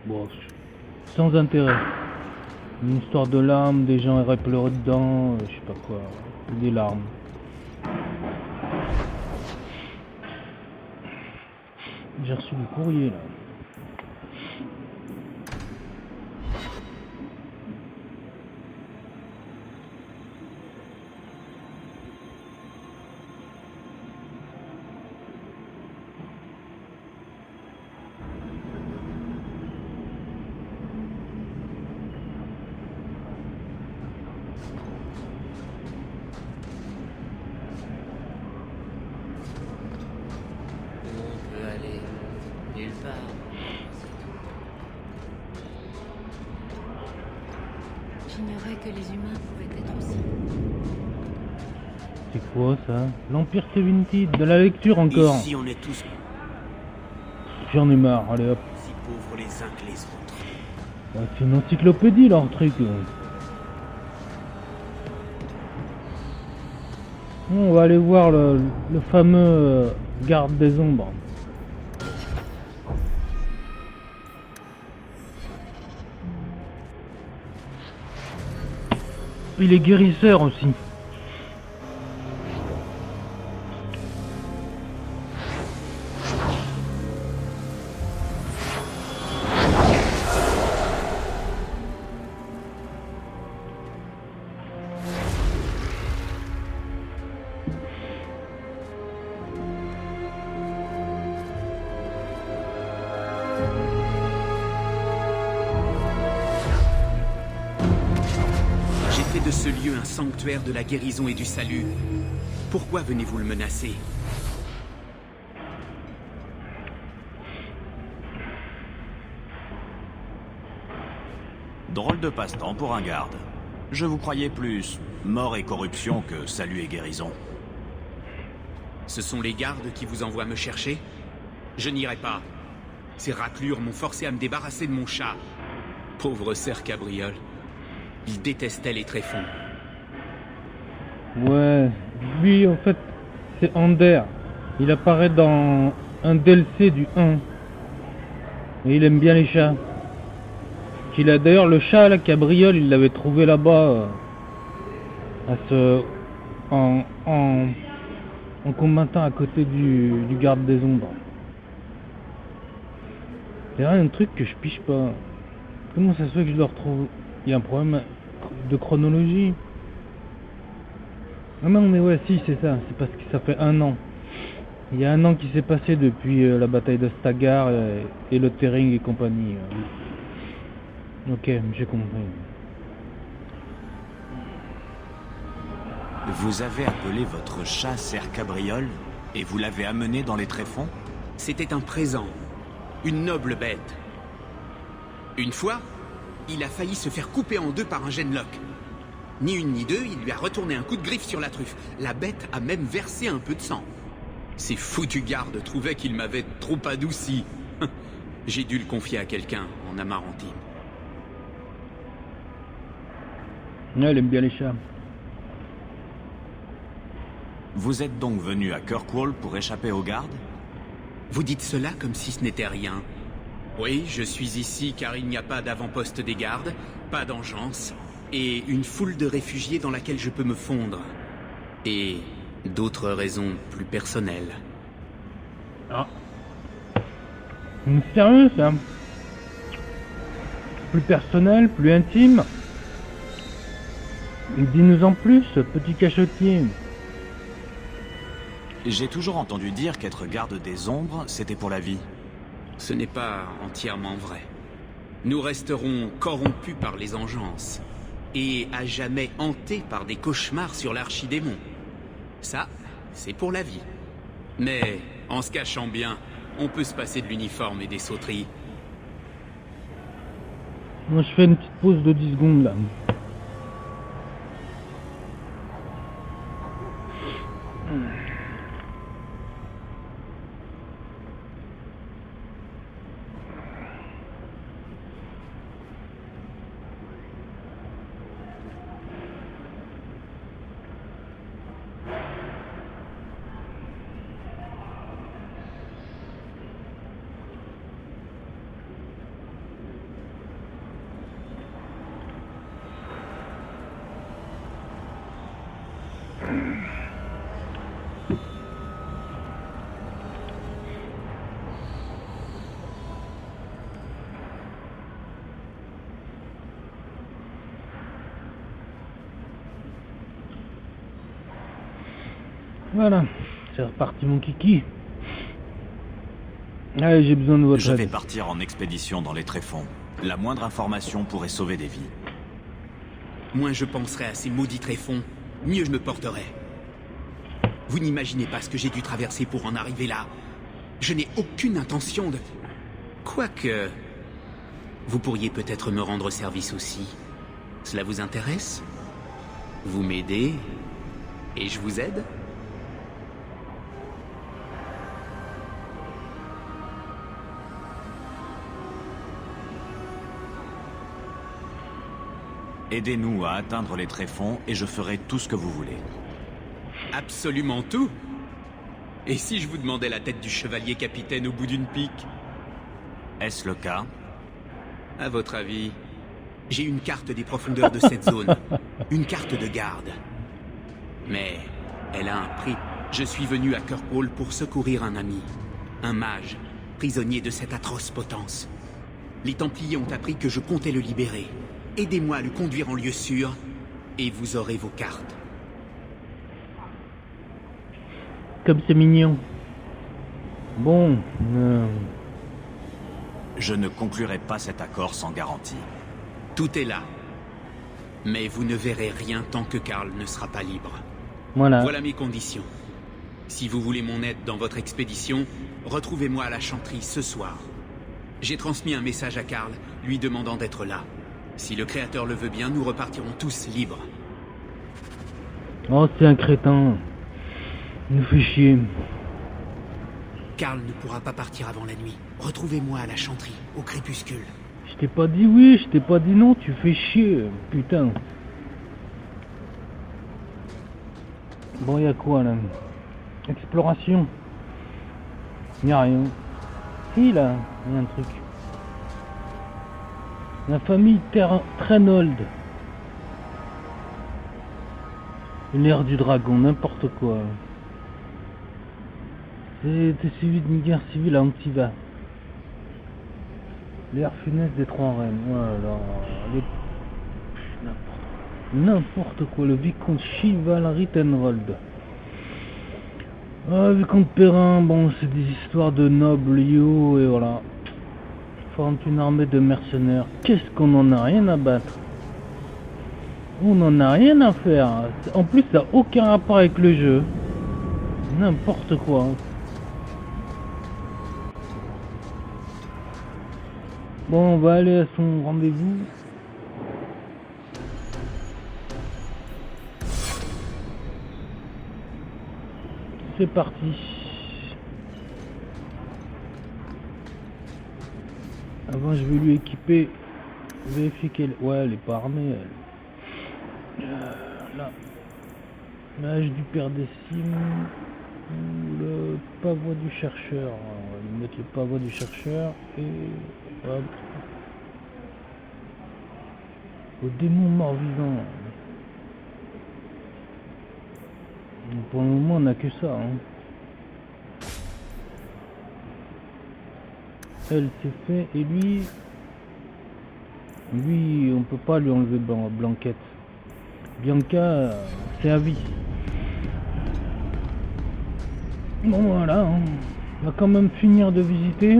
[SPEAKER 1] Bon, sans intérêt. Une histoire de larmes, des gens auraient pleuré dedans, je sais pas quoi, des larmes. J'ai reçu du courrier là.
[SPEAKER 9] On peut aller nulle part.
[SPEAKER 3] J'ignorais que les humains pouvaient être aussi.
[SPEAKER 1] C'est quoi ça? L'Empire 70, de la lecture encore.
[SPEAKER 10] Ici, on est tous
[SPEAKER 1] J'en ai marre, allez hop.
[SPEAKER 10] si pauvres les uns que les autres.
[SPEAKER 1] Ouais, c'est une encyclopédie leur truc. On va aller voir le fameux garde des ombres. Il est guérisseur aussi.
[SPEAKER 10] J'ai fait de ce lieu un sanctuaire de la guérison et du salut. Pourquoi venez-vous le menacer?
[SPEAKER 8] Drôle de passe-temps pour un garde. Je vous croyais plus mort et corruption que salut et guérison.
[SPEAKER 10] Ce sont les gardes qui vous envoient me chercher? Je n'irai pas. Ces raclures m'ont forcé à me débarrasser de mon chat. Pauvre cerf cabriole. Il détestait les tréfonds.
[SPEAKER 1] Ouais, lui en fait c'est Ander. Il apparaît dans un DLC du 1. Et il aime bien les chats. Qu'il a d'ailleurs le chat là, cabriole, il l'avait trouvé là-bas en combattant à côté du garde des ombres. C'est rien un truc que je piche pas. Comment ça se fait que je le retrouve? Il y a un problème de chronologie. Ah non mais ouais si c'est ça, c'est parce que ça fait 1 an. Il y a 1 an qui s'est passé depuis la bataille de Stagar et le Tering et compagnie. Ok, j'ai compris.
[SPEAKER 8] Vous avez appelé votre chat cerf cabriole et vous l'avez amené dans les tréfonds?
[SPEAKER 10] C'était un présent. Une noble bête. Une fois, il a failli se faire couper en deux par un genlock. Ni une ni deux, il lui a retourné un coup de griffe sur la truffe. La bête a même versé un peu de sang. Ces foutus gardes trouvaient qu'il m'avait trop adouci. J'ai dû le confier à quelqu'un en Amarantine.
[SPEAKER 1] Ouais, elle aime bien les chats.
[SPEAKER 8] Vous êtes donc venu à Kirkwall pour échapper aux gardes?
[SPEAKER 10] Vous dites cela comme si ce n'était rien. Oui, je suis ici car il n'y a pas d'avant-poste des gardes, pas d'engeance, et une foule de réfugiés dans laquelle je peux me fondre. Et d'autres raisons plus personnelles.
[SPEAKER 1] Ah. Sérieux ça? Plus personnel, plus intime? Dis-nous en plus, petit cachotier.
[SPEAKER 8] J'ai toujours entendu dire qu'être garde des ombres, c'était pour la vie.
[SPEAKER 10] Ce n'est pas entièrement vrai. Nous resterons corrompus par les engeances, et à jamais hantés par des cauchemars sur l'archidémon. Ça, c'est pour la vie. Mais, en se cachant bien, on peut se passer de l'uniforme et des sauteries.
[SPEAKER 1] Moi je fais une petite pause de 10 secondes là. Voilà, c'est reparti mon kiki. Allez, j'ai besoin de votre
[SPEAKER 8] Je
[SPEAKER 1] aide.
[SPEAKER 8] vais partir en expédition dans les tréfonds. La moindre information pourrait sauver des vies.
[SPEAKER 10] Moins je penserai à ces maudits tréfonds, mieux je me porterai. Vous n'imaginez pas ce que j'ai dû traverser pour en arriver là. Je n'ai aucune intention de... Quoique... Vous pourriez peut-être me rendre service aussi. Cela vous intéresse? Vous m'aidez et je vous aide?
[SPEAKER 8] Aidez-nous à atteindre les tréfonds et je ferai tout ce que vous voulez.
[SPEAKER 10] Absolument tout. Et si je vous demandais la tête du chevalier capitaine au bout d'une pique?
[SPEAKER 8] Est-ce le cas?
[SPEAKER 10] À votre avis, j'ai une carte des profondeurs de cette zone. Une carte de garde. Mais elle a un prix. Je suis venu à Kirkwall pour secourir un ami. Un mage, prisonnier de cette atroce potence. Les Templiers ont appris que je comptais le libérer. Aidez-moi à le conduire en lieu sûr, et vous aurez vos cartes.
[SPEAKER 1] Comme c'est mignon. Bon,
[SPEAKER 8] Je ne conclurai pas cet accord sans garantie.
[SPEAKER 10] Tout est là. Mais vous ne verrez rien tant que Karl ne sera pas libre.
[SPEAKER 1] voilà.
[SPEAKER 10] Voilà mes conditions. Si vous voulez mon aide dans votre expédition, retrouvez-moi à la chanterie ce soir. J'ai transmis un message à Karl, lui demandant d'être là. Si le Créateur le veut bien, nous repartirons tous libres.
[SPEAKER 1] Oh, c'est un crétin. Il nous fait chier.
[SPEAKER 10] Karl ne pourra pas partir avant la nuit. Retrouvez-moi à la chanterie, au crépuscule.
[SPEAKER 1] Je t'ai pas dit oui, je t'ai pas dit non, tu fais chier, putain. Bon, y'a quoi là? Exploration. Y'a rien. Si là, y'a un truc. La famille Trenold. L'ère du dragon, n'importe quoi. C'était suivi d'une guerre civile à Antiva. L'ère funeste des trois reines. Voilà. N'importe quoi. Le vicomte Chivalry Tenrold. Ah, vicomte Perrin, bon, c'est des histoires de nobles, yo, et voilà. Forment une armée de mercenaires. Qu'est-ce qu'on en a rien à battre? On en a rien à faire. En plus, ça n'a aucun rapport avec le jeu. N'importe quoi. Bon, on va aller à son rendez-vous. C'est parti. Avant, je vais lui équiper. Vérifier qu'elle... Ouais, elle est pas armée, elle. Là. L'âge du père des cimes. Le pavois du chercheur. On va lui mettre le pavois du chercheur. Et... hop. Au démon mort-vivant. Pour le moment, on n'a que ça. Hein. Elle c'est fait. Et lui, on peut pas lui enlever Blanquette. Bianca, c'est à vie. Bon voilà, hein. On va quand même finir de visiter.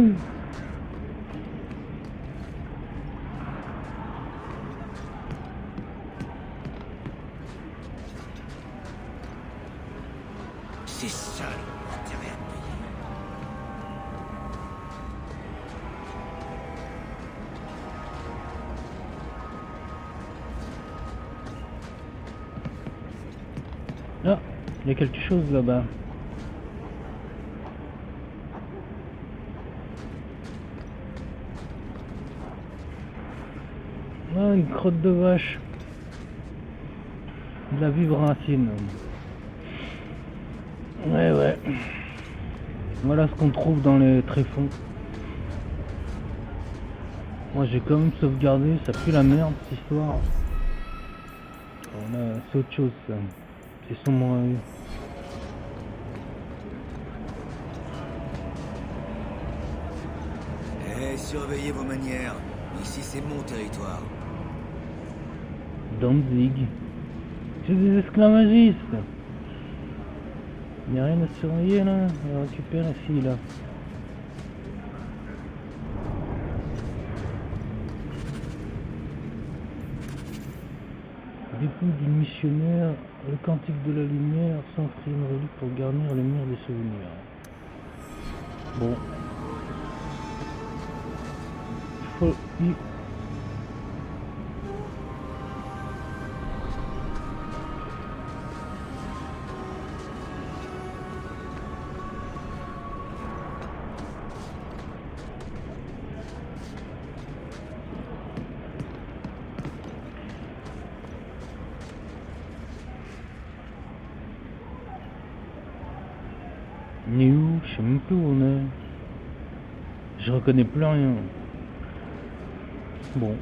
[SPEAKER 6] C'est ça l'intérêt à payer.
[SPEAKER 1] Ah, il y a quelque chose là-bas. Ah, une crotte de vache. De la vibracine. Ouais. Voilà ce qu'on trouve dans les tréfonds. Moi j'ai quand même sauvegardé, ça pue la merde cette histoire. Voilà, c'est autre chose ça. C'est sombre à vue.
[SPEAKER 11] Surveillez vos manières. Ici c'est mon territoire.
[SPEAKER 1] Danzig. C'est des esclavagistes. Il n'y a rien à surveiller là, on va récupérer ici là. Dépôt d'une missionnaire, le cantique de la lumière, s'enfreint une relique pour garnir le mur des souvenirs. Bon. On est où? Je sais même plus où on est. Je reconnais plus rien. Bon.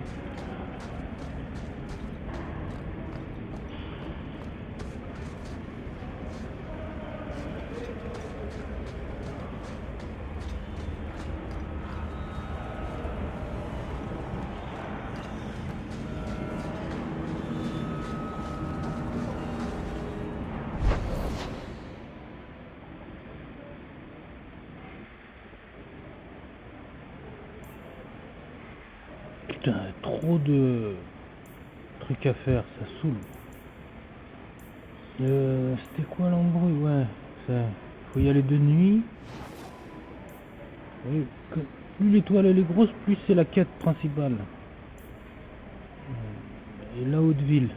[SPEAKER 1] Putain, trop de trucs à faire, ça saoule. C'était quoi l'embrouille? Ouais, ça. Faut y aller de nuit. Et plus l'étoile elle est grosse, plus c'est la quête principale. Et la haute ville.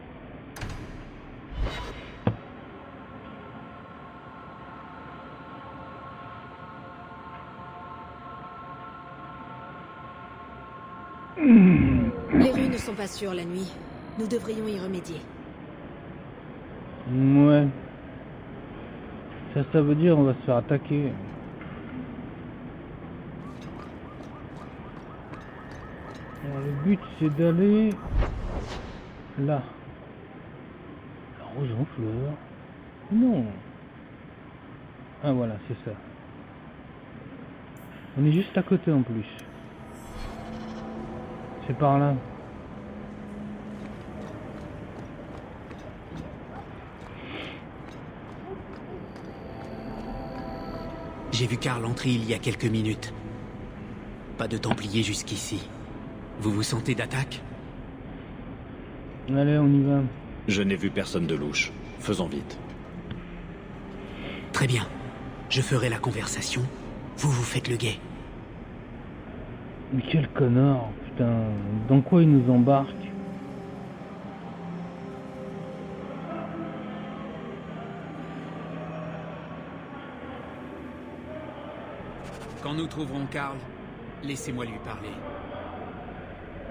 [SPEAKER 3] Les rues ne sont pas sûres la nuit. Nous devrions y remédier.
[SPEAKER 1] Ouais. Ça veut dire on va se faire attaquer. Alors, le but c'est d'aller là. La rose en fleurs. Non. Ah voilà, c'est ça. On est juste à côté en plus. C'est par là.
[SPEAKER 10] J'ai vu Karl entrer il y a quelques minutes. Pas de Templiers jusqu'ici. Vous vous sentez d'attaque?
[SPEAKER 1] Allez, on y va.
[SPEAKER 8] Je n'ai vu personne de louche. Faisons vite.
[SPEAKER 10] Très bien. Je ferai la conversation. Vous vous faites le guet.
[SPEAKER 1] Mais quel connard, putain. Dans quoi il nous embarque?
[SPEAKER 10] Quand nous trouverons Karl, laissez-moi lui parler.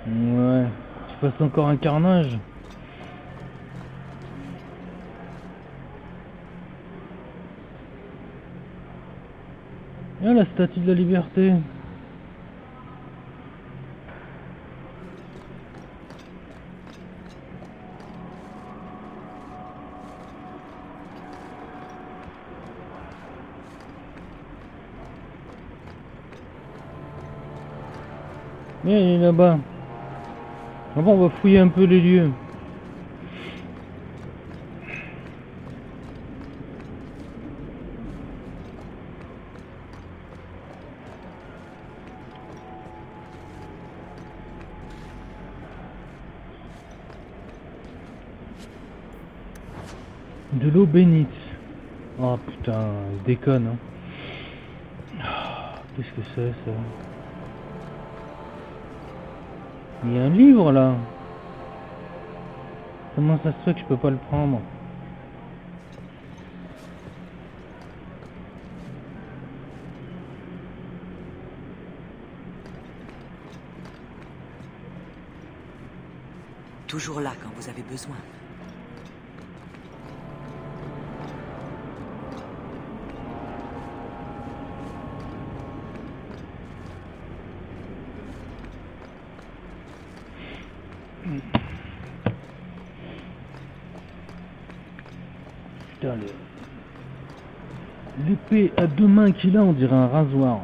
[SPEAKER 1] Ouais. Tu passes encore un carnage? Ah, la statue de la liberté. Mais il est là-bas. Avant, on va fouiller un peu les lieux. De l'eau bénite. Oh putain, il déconne. Hein. Qu'est-ce que c'est ça? Il y a un livre là. Comment ça se fait que je peux pas le prendre?
[SPEAKER 2] Toujours là quand vous avez besoin.
[SPEAKER 1] Putain, l'épée à deux mains qu'il a, on dirait un rasoir.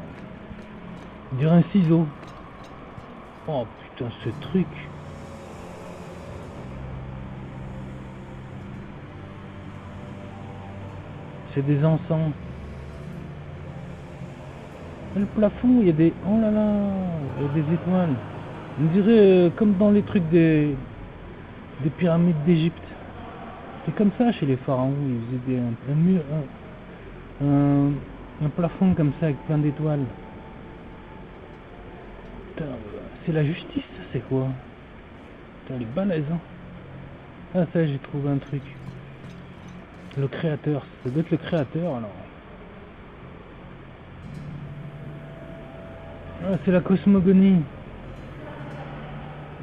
[SPEAKER 1] On dirait un ciseau. Oh putain, ce truc. C'est des encens. Et le plafond, il y a des... Oh là là, il y a des étoiles. On dirait comme dans les trucs des pyramides d'Égypte. C'est comme ça chez les pharaons. Ils faisaient un mur, un plafond comme ça avec plein d'étoiles. Putain, c'est la justice, ça c'est quoi? Putain, elle est balèze, hein. Ah ça, j'ai trouvé un truc. Le créateur, ça doit être le créateur alors. Ah, c'est la cosmogonie.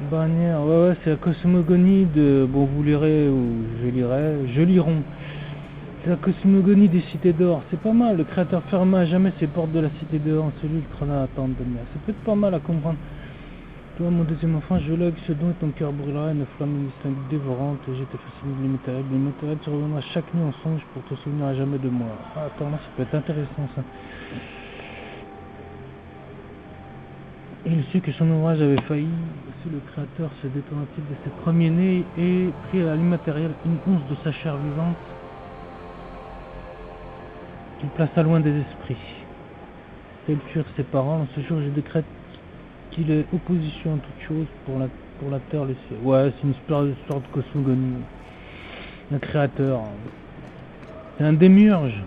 [SPEAKER 1] Bannière, ouais, c'est la cosmogonie de... Bon, vous lirez ou je lirai. C'est la cosmogonie des cités d'or. C'est pas mal. Le créateur ferma à jamais ses portes de la cité d'or. Celui qui trôna à attendre de mer. C'est peut-être pas mal à comprendre. Toi, mon deuxième enfant, je lègue ce don et ton cœur brûlera une flamme distincte dévorante. Et je te fascine de l'immatériel. L'immatériel, tu reviendras chaque nuit en songe pour te souvenir à jamais de moi. Ah, attends, là, ça peut être intéressant, ça. Il sut que son ouvrage avait failli. Si le créateur se détourna-t-il de ses premiers-nés et prit à l'immatériel une once de sa chair vivante, qu'il plaça loin des esprits. Tels furent ses paroles. En ce jour, je décrète qu'il est opposition à toute chose pour la terre, le ciel. Ouais, c'est une sorte de cosmogonie. Un créateur. C'est un démiurge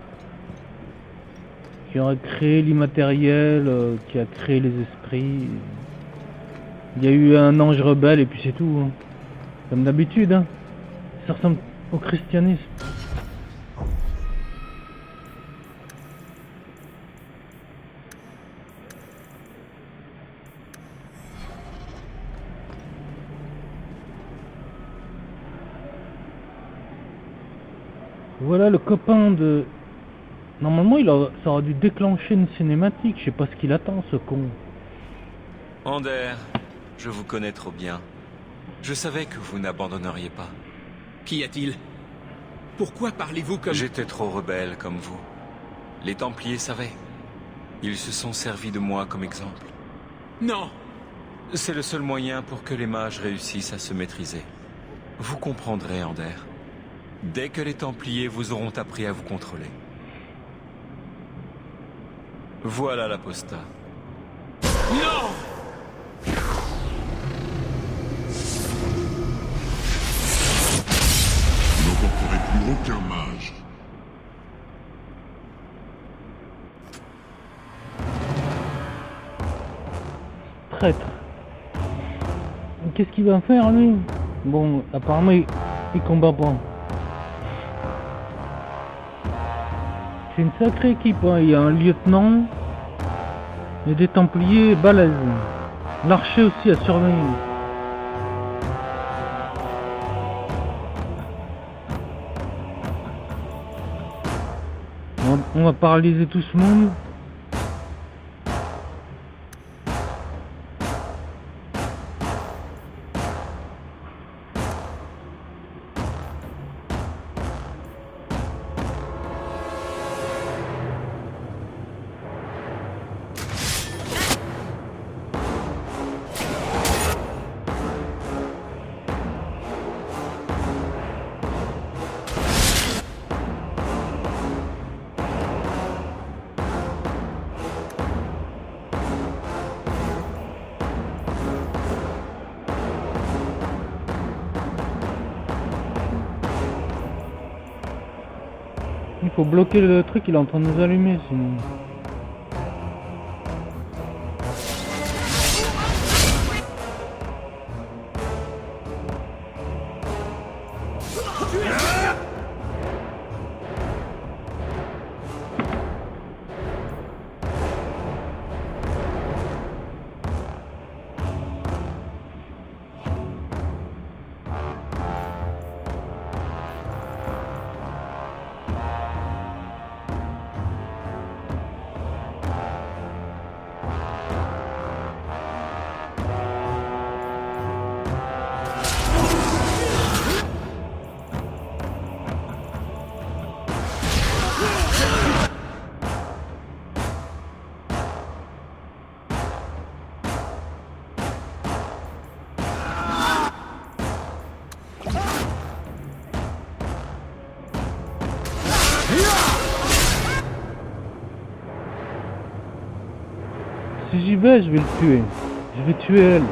[SPEAKER 1] qui aurait créé l'immatériel, qui a créé les esprits. Il y a eu un ange rebelle et puis c'est tout. Hein. Comme d'habitude. Hein. Ça ressemble au christianisme. Voilà le copain de... Normalement, ça aurait dû déclencher une cinématique. Je sais pas ce qu'il attend, ce con.
[SPEAKER 12] Ander, je vous connais trop bien. Je savais que vous n'abandonneriez pas.
[SPEAKER 10] Qu'y a-t-il? Pourquoi parlez-vous comme...
[SPEAKER 12] J'étais trop rebelle comme vous. Les Templiers savaient. Ils se sont servis de moi comme exemple.
[SPEAKER 10] Non!
[SPEAKER 12] C'est le seul moyen pour que les mages réussissent à se maîtriser. Vous comprendrez, Ander. Dès que les Templiers vous auront appris à vous contrôler. Voilà l'apostat.
[SPEAKER 10] Non!
[SPEAKER 5] Vous n'emporterez plus aucun mage.
[SPEAKER 1] Traître. Qu'est-ce qu'il va faire, lui? Bon, apparemment, il combat pas. C'est une sacrée équipe, hein. Il y a un lieutenant, il y a des Templiers balèzes. L'archer aussi à surveiller. On va paralyser tout ce monde. Il faut bloquer le truc, il est en train de nous allumer sinon. Si j'y vais, je vais le tuer. Je vais tuer elle.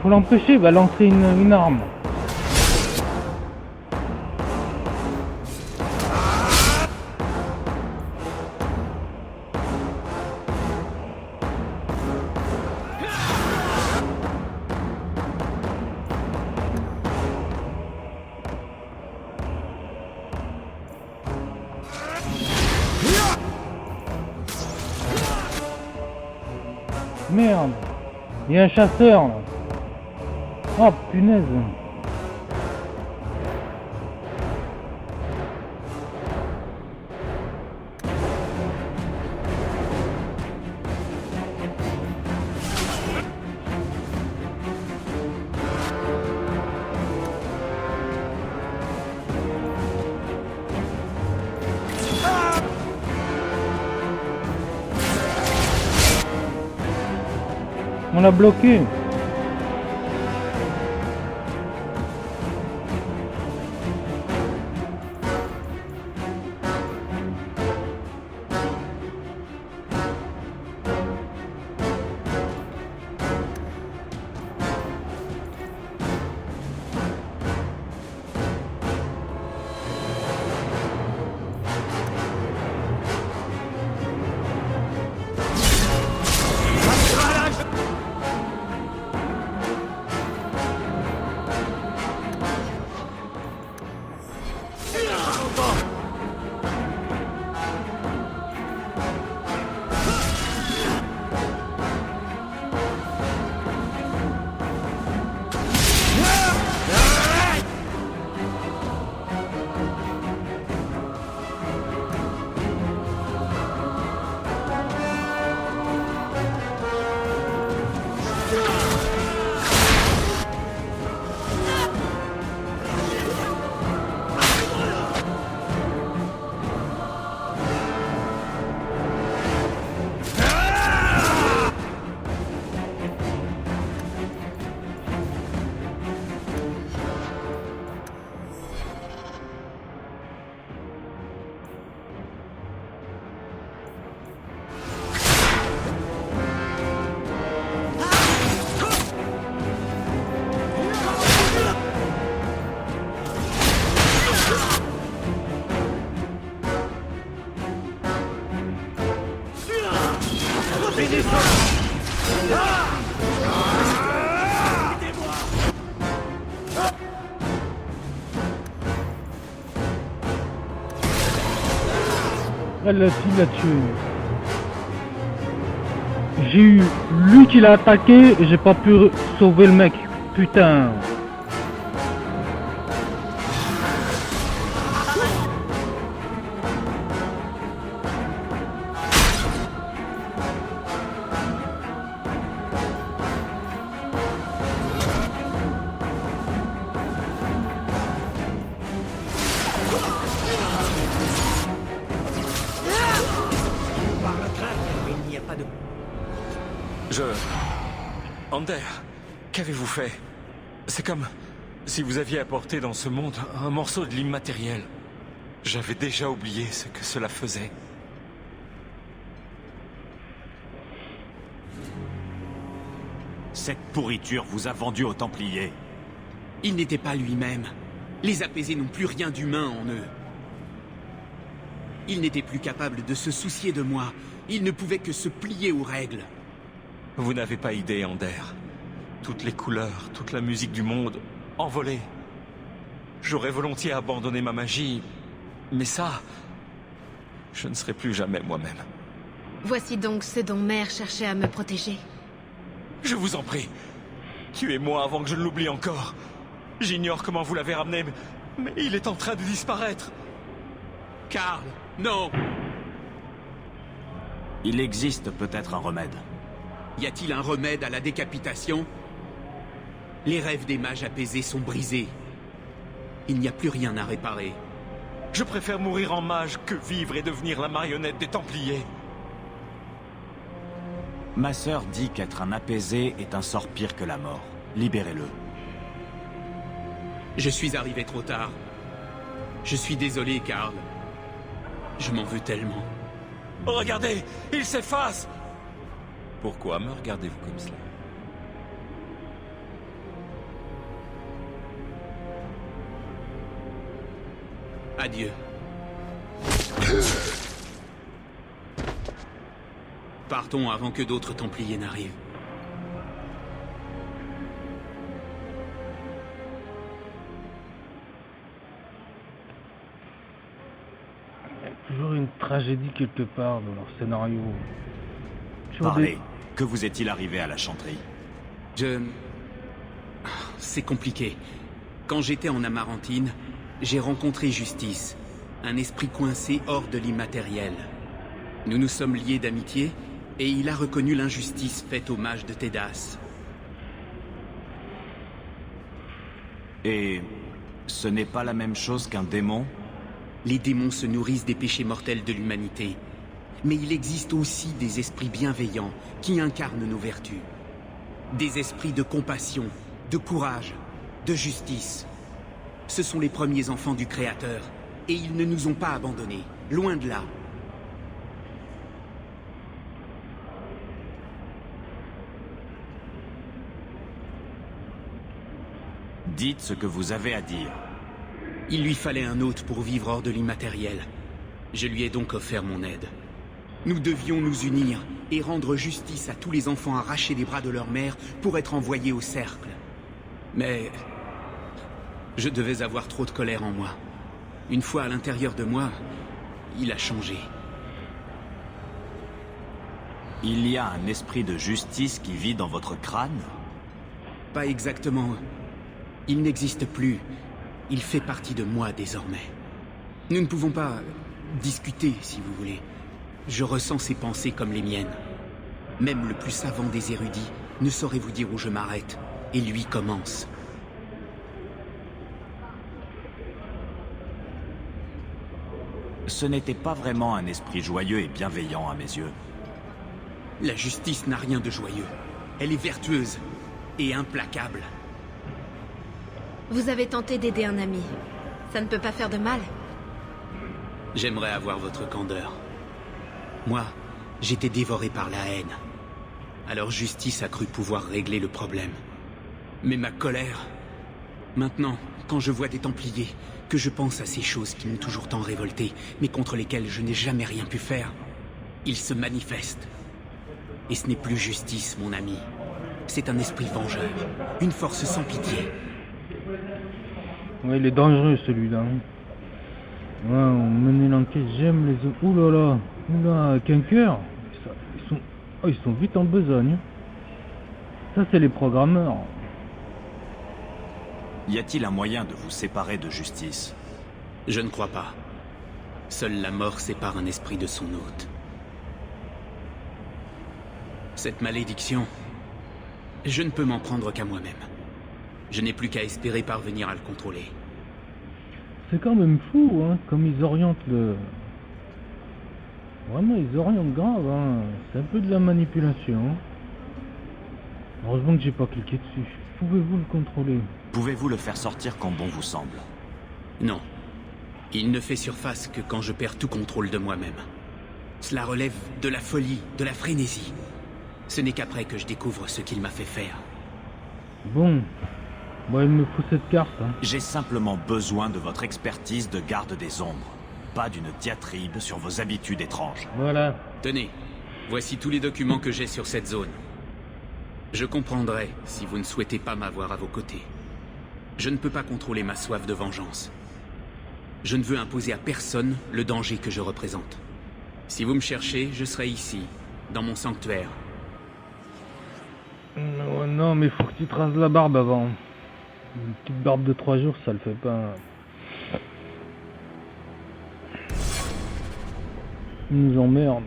[SPEAKER 1] Faut l'empêcher, il va lancer une arme. Merde, il y a un chasseur là. Oh punaise. On l'a bloqué. Elle l'a tué. J'ai eu lui qui l'a attaqué et j'ai pas pu sauver le mec. Putain.
[SPEAKER 12] Ander, qu'avez-vous fait? C'est comme si vous aviez apporté dans ce monde un morceau de l'immatériel. J'avais déjà oublié ce que cela faisait.
[SPEAKER 8] Cette pourriture vous a vendu aux Templiers.
[SPEAKER 10] Il n'était pas lui-même. Les apaisés n'ont plus rien d'humain en eux. Il n'était plus capable de se soucier de moi. Il ne pouvait que se plier aux règles.
[SPEAKER 12] Vous n'avez pas idée, Ander. Toutes les couleurs, toute la musique du monde, envolée. J'aurais volontiers abandonné ma magie, mais ça, je ne serai plus jamais moi-même.
[SPEAKER 3] Voici donc ce dont Mère cherchait à me protéger.
[SPEAKER 12] Je vous en prie, tuez-moi avant que je ne l'oublie encore. J'ignore comment vous l'avez ramené, mais il est en train de disparaître.
[SPEAKER 10] Karl, non!
[SPEAKER 8] Il existe peut-être un remède.
[SPEAKER 10] Y a-t-il un remède à la décapitation? Les rêves des mages apaisés sont brisés. Il n'y a plus rien à réparer.
[SPEAKER 12] Je préfère mourir en mage que vivre et devenir la marionnette des Templiers.
[SPEAKER 8] Ma sœur dit qu'être un apaisé est un sort pire que la mort. Libérez-le.
[SPEAKER 10] Je suis arrivé trop tard. Je suis désolé, Karl. Je m'en veux tellement.
[SPEAKER 12] Regardez, il s'efface. Pourquoi me regardez-vous comme cela?
[SPEAKER 10] Adieu. Partons avant que d'autres Templiers n'arrivent.
[SPEAKER 1] Toujours une tragédie quelque part dans leur scénario.
[SPEAKER 8] Parlez. Que vous est-il arrivé à la chanterie?
[SPEAKER 10] C'est compliqué. Quand j'étais en Amarantine, j'ai rencontré Justice, un esprit coincé hors de l'immatériel. Nous nous sommes liés d'amitié, et il a reconnu l'injustice faite aux mages de Tédas.
[SPEAKER 8] Et ce n'est pas la même chose qu'un démon?
[SPEAKER 10] Les démons se nourrissent des péchés mortels de l'humanité. Mais il existe aussi des esprits bienveillants qui incarnent nos vertus. Des esprits de compassion, de courage, de justice. Ce sont les premiers enfants du Créateur, et ils ne nous ont pas abandonnés, loin de là.
[SPEAKER 8] Dites ce que vous avez à dire.
[SPEAKER 10] Il lui fallait un hôte pour vivre hors de l'immatériel. Je lui ai donc offert mon aide. Nous devions nous unir et rendre justice à tous les enfants arrachés des bras de leur mère pour être envoyés au cercle. Mais je devais avoir trop de colère en moi. Une fois à l'intérieur de moi, il a changé.
[SPEAKER 8] Il y a un esprit de justice qui vit dans votre crâne?
[SPEAKER 10] Pas exactement. Il n'existe plus. Il fait partie de moi désormais. Nous ne pouvons pas discuter, si vous voulez. Je ressens ses pensées comme les miennes. Même le plus savant des érudits ne saurait vous dire où je m'arrête, et lui commence.
[SPEAKER 8] Ce n'était pas vraiment un esprit joyeux et bienveillant à mes yeux.
[SPEAKER 10] La justice n'a rien de joyeux. Elle est vertueuse et implacable.
[SPEAKER 3] Vous avez tenté d'aider un ami. Ça ne peut pas faire de mal.
[SPEAKER 10] J'aimerais avoir votre candeur. Moi, j'étais dévoré par la haine. Alors Justice a cru pouvoir régler le problème. Mais ma colère... Maintenant, quand je vois des Templiers, que je pense à ces choses qui m'ont toujours tant révolté, mais contre lesquelles je n'ai jamais rien pu faire, ils se manifestent. Et ce n'est plus Justice, mon ami. C'est un esprit vengeur, une force sans pitié.
[SPEAKER 1] Ouais, il est dangereux celui-là. Ouais, on menait l'enquête, j'aime les autres. Ouh là là, oula, qu'un cœur. Ils sont vite en besogne. Ça, c'est les programmeurs.
[SPEAKER 8] Y a-t-il un moyen de vous séparer de Justice?
[SPEAKER 10] Je ne crois pas. Seule la mort sépare un esprit de son hôte. Cette malédiction, je ne peux m'en prendre qu'à moi-même. Je n'ai plus qu'à espérer parvenir à le contrôler.
[SPEAKER 1] C'est quand même fou, hein, comme ils orientent le... Vraiment, ils orientent grave, hein. C'est un peu de la manipulation. Heureusement que j'ai pas cliqué dessus. Pouvez-vous le contrôler?
[SPEAKER 8] Pouvez-vous le faire sortir quand bon vous semble?
[SPEAKER 10] Non. Il ne fait surface que quand je perds tout contrôle de moi-même. Cela relève de la folie, de la frénésie. Ce n'est qu'après que je découvre ce qu'il m'a fait faire.
[SPEAKER 1] Bon. Bon, il me faut cette carte. Hein.
[SPEAKER 8] J'ai simplement besoin de votre expertise de garde des ombres. Pas d'une diatribe sur vos habitudes étranges.
[SPEAKER 1] Voilà.
[SPEAKER 10] Tenez, voici tous les documents que j'ai sur cette zone. Je comprendrai si vous ne souhaitez pas m'avoir à vos côtés. Je ne peux pas contrôler ma soif de vengeance. Je ne veux imposer à personne le danger que je représente. Si vous me cherchez, je serai ici, dans mon sanctuaire.
[SPEAKER 1] Non, mais faut que tu te rases la barbe avant. Une petite barbe de 3 jours, ça le fait pas. Il nous emmerde.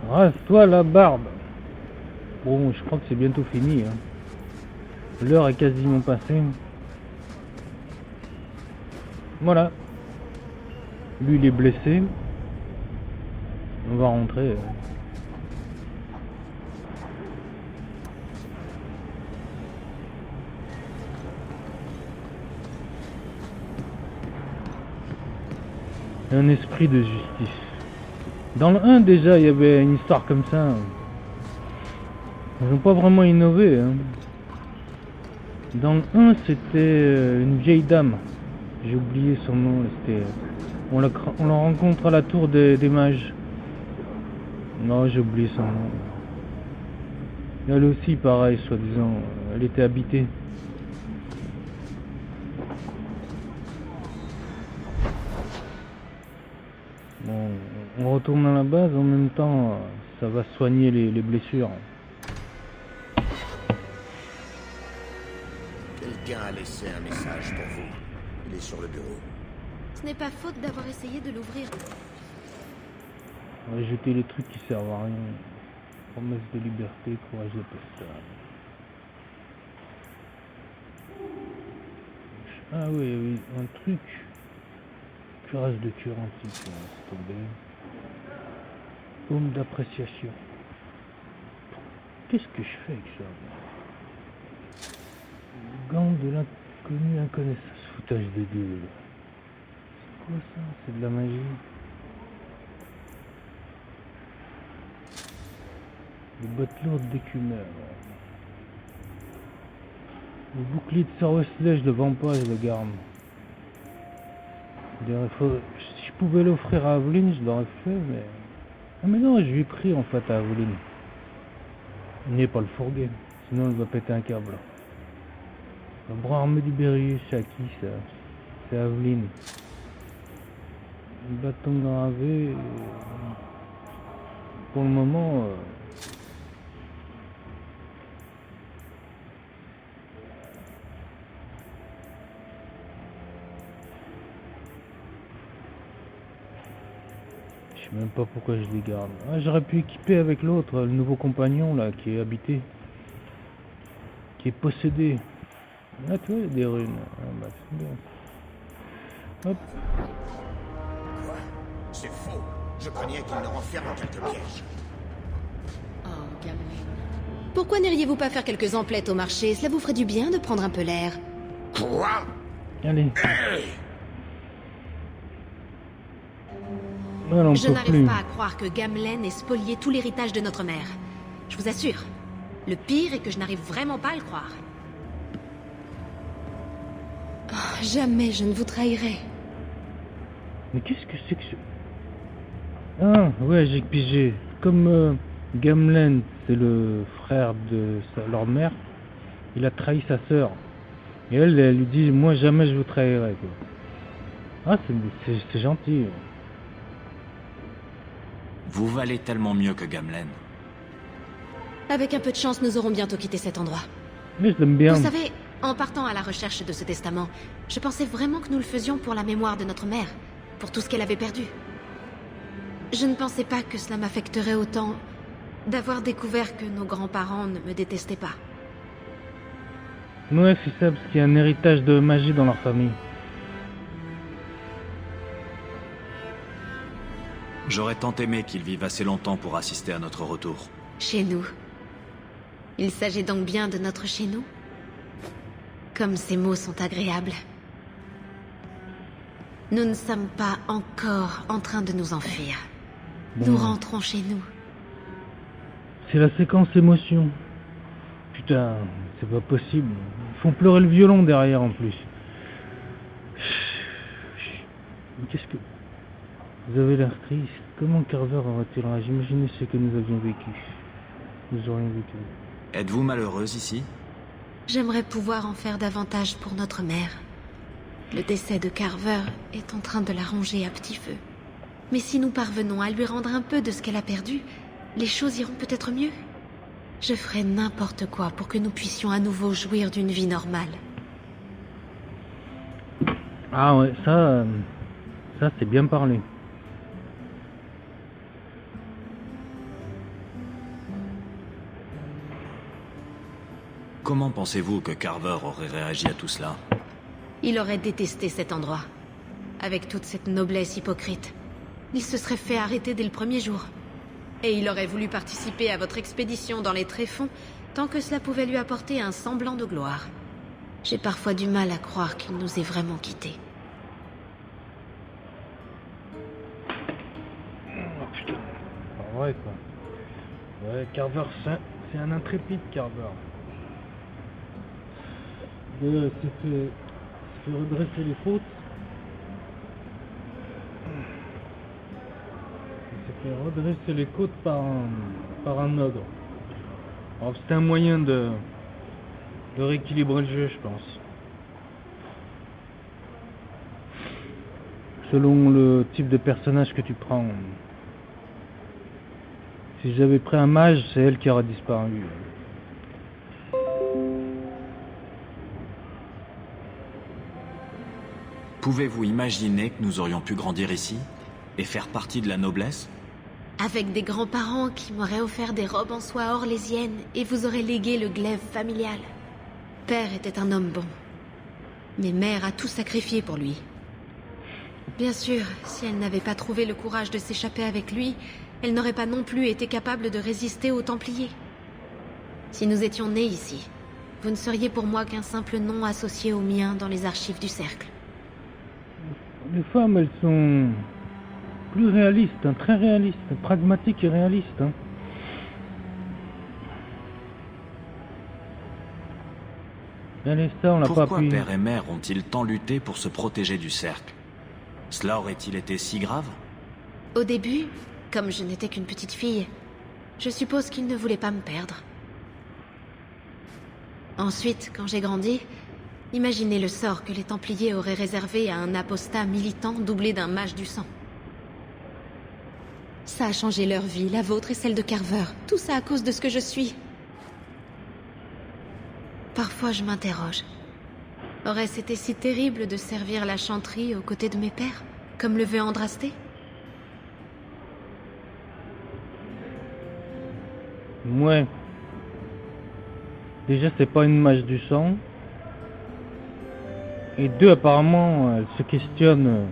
[SPEAKER 1] Rase-toi la barbe. Bon, je crois que c'est bientôt fini. Hein. L'heure est quasiment passée. Voilà. Lui, il est blessé. On va rentrer. Un esprit de justice. Dans le 1 déjà, il y avait une histoire comme ça. Ils n'ont pas vraiment innové. Hein. Dans le 1, c'était une vieille dame. J'ai oublié son nom. On la rencontre à la tour des mages. Non, j'ai oublié son nom. Elle aussi, pareil, soi-disant. Elle était habitée. Bon, on retourne à la base, en même temps, ça va soigner les blessures.
[SPEAKER 6] Quelqu'un a laissé un message pour vous. Il est sur le bureau.
[SPEAKER 3] Ce n'est pas faute d'avoir essayé de l'ouvrir.
[SPEAKER 1] On va jeter les trucs qui servent à rien. Promesse de liberté, courage de postal. Ah oui, un truc. Cuirasse de cœur antique, c'est tombé. Paume d'appréciation. Qu'est-ce que je fais avec ça? Gant de l'inconnu inconnaissance. Foutage de gueule. C'est quoi ça? C'est de la magie. Les bottes lourdes d'écumeur. Le bouclier de Sir Wesley, je le vends pas, je le garde. Si je pouvais l'offrir à Aveline, je l'aurais fait, mais... Ah mais non, je lui ai pris en fait à Aveline. Il n'est pas le fourguer, sinon elle va péter un câble. Le bras armé du berrier, c'est à qui ça? C'est Aveline. Le bâton gravé... Pour le moment... Je sais même pas pourquoi je les garde. Ah, j'aurais pu équiper avec l'autre, le nouveau compagnon là, qui est habité. Qui est possédé. Ah, tu vois, il y a des runes. Ah, bah, c'est bien. Hop.
[SPEAKER 6] Quoi? C'est faux. Je craignais qu'il ne renferme quelques pièges.
[SPEAKER 3] Oh, Gamelin. Pourquoi n'iriez-vous pas faire quelques emplettes au marché? Cela vous ferait du bien de prendre un peu l'air.
[SPEAKER 6] Quoi?
[SPEAKER 1] Allez.
[SPEAKER 6] Hey!
[SPEAKER 3] Je n'arrive pas à croire que Gamelin ait spolié tout l'héritage de notre mère. Je vous assure. Le pire est que je n'arrive vraiment pas à le croire. Oh, jamais je ne vous trahirai.
[SPEAKER 1] Mais qu'est-ce que c'est que ce... Ah, ouais, j'ai pigé. Comme Gamelin, c'est le frère de leur mère, il a trahi sa sœur. Et elle lui dit, moi jamais je vous trahirai, quoi. Ah, c'est gentil.
[SPEAKER 8] Vous valez tellement mieux que Gamelin.
[SPEAKER 3] Avec un peu de chance, nous aurons bientôt quitté cet endroit.
[SPEAKER 1] Mais je l'aime bien.
[SPEAKER 3] Vous savez, en partant à la recherche de ce testament, je pensais vraiment que nous le faisions pour la mémoire de notre mère, pour tout ce qu'elle avait perdu. Je ne pensais pas que cela m'affecterait autant d'avoir découvert que nos grands-parents ne me détestaient pas.
[SPEAKER 1] Ouais, c'est ça, parce qu'il y a un héritage de magie dans leur famille.
[SPEAKER 8] J'aurais tant aimé qu'il vive assez longtemps pour assister à notre retour.
[SPEAKER 3] Chez nous. Il s'agit donc bien de notre chez nous? Comme ces mots sont agréables. Nous ne sommes pas encore en train de nous enfuir.
[SPEAKER 1] Bon.
[SPEAKER 3] Nous rentrons chez nous.
[SPEAKER 1] C'est la séquence émotion. Putain, c'est pas possible. Ils font pleurer le violon derrière en plus. Mais qu'est-ce que... Vous avez l'air triste. Comment Carver aurait-il réagi? Imaginez ce que nous avions vécu. Nous aurions vécu.
[SPEAKER 8] Êtes-vous malheureuse ici?
[SPEAKER 3] J'aimerais pouvoir en faire davantage pour notre mère. Le décès de Carver est en train de la ronger à petit feu. Mais si nous parvenons à lui rendre un peu de ce qu'elle a perdu, les choses iront peut-être mieux. Je ferai n'importe quoi pour que nous puissions à nouveau jouir d'une vie normale.
[SPEAKER 1] Ah ouais, ça c'est bien parlé.
[SPEAKER 8] Comment pensez-vous que Carver aurait réagi à tout cela?
[SPEAKER 3] Il aurait détesté cet endroit. Avec toute cette noblesse hypocrite. Il se serait fait arrêter dès le premier jour. Et il aurait voulu participer à votre expédition dans les tréfonds tant que cela pouvait lui apporter un semblant de gloire. J'ai parfois du mal à croire qu'il nous ait vraiment quittés.
[SPEAKER 1] Oh putain. vrai quoi. Ouais, Carver, c'est un intrépide, Carver. Il s'est fait redresser les côtes. Il s'est fait redresser les côtes par un ogre. Alors c'était un moyen de rééquilibrer le jeu, je pense. Selon le type de personnage que tu prends. Si j'avais pris un mage, c'est elle qui aurait disparu.
[SPEAKER 8] Pouvez-vous imaginer que nous aurions pu grandir ici et faire partie de la noblesse?
[SPEAKER 3] Avec des grands-parents qui m'auraient offert des robes en soie orlésienne et vous auraient légué le glaive familial. Père était un homme bon. Mais mère a tout sacrifié pour lui. Bien sûr, si elle n'avait pas trouvé le courage de s'échapper avec lui, elle n'aurait pas non plus été capable de résister aux Templiers. Si nous étions nés ici, vous ne seriez pour moi qu'un simple nom associé au mien dans les archives du cercle.
[SPEAKER 1] Les femmes, elles sont plus réalistes, hein, très réalistes, pragmatiques et réalistes. Hein. Allez, ça, on l'a pas
[SPEAKER 8] Pourquoi
[SPEAKER 1] appuyé.
[SPEAKER 8] père et mère ont-ils tant lutté pour se protéger du cercle? Cela aurait-il été si grave?
[SPEAKER 3] Au début, comme je n'étais qu'une petite fille, je suppose qu'ils ne voulaient pas me perdre. Ensuite, quand j'ai grandi, imaginez le sort que les Templiers auraient réservé à un apostat militant doublé d'un mage du sang. Ça a changé leur vie, la vôtre et celle de Carver. Tout ça à cause de ce que je suis. Parfois, je m'interroge. Aurait-ce été si terrible de servir la chanterie aux côtés de mes pères, comme le veut Andrasté?
[SPEAKER 1] Ouais. Déjà, c'est pas une mage du sang. Et deux, apparemment, elle se questionne.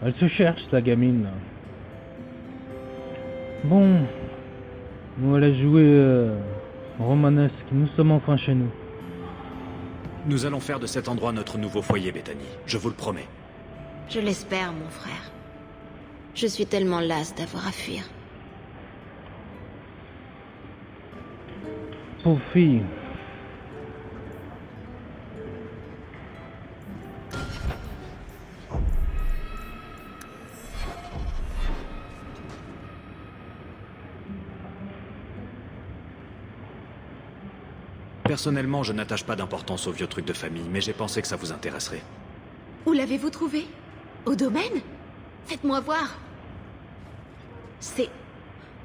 [SPEAKER 1] Elle se cherche, la gamine. Bon. Nous, elle a joué romanesque. Nous sommes enfin chez nous.
[SPEAKER 8] Nous allons faire de cet endroit notre nouveau foyer, Bethany. Je vous le promets.
[SPEAKER 3] Je l'espère, mon frère. Je suis tellement lasse d'avoir à fuir.
[SPEAKER 1] Pauvre fille.
[SPEAKER 8] Personnellement, je n'attache pas d'importance aux vieux trucs de famille, mais j'ai pensé que ça vous intéresserait.
[SPEAKER 3] Où l'avez-vous trouvé? Au domaine? Faites-moi voir. C'est...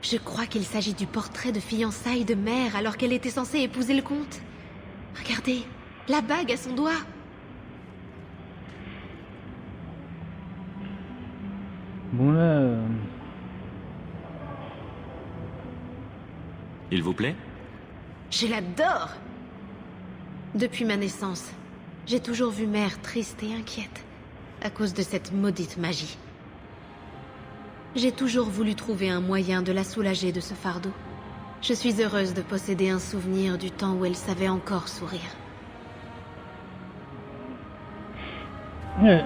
[SPEAKER 3] Je crois qu'il s'agit du portrait de fiançailles de mère alors qu'elle était censée épouser le comte. Regardez, la bague à son doigt.
[SPEAKER 1] Bon là...
[SPEAKER 8] Il vous plaît?
[SPEAKER 3] Je l'adore. Depuis ma naissance, j'ai toujours vu mère triste et inquiète à cause de cette maudite magie. J'ai toujours voulu trouver un moyen de la soulager de ce fardeau. Je suis heureuse de posséder un souvenir du temps où elle savait encore sourire.
[SPEAKER 1] Ouais.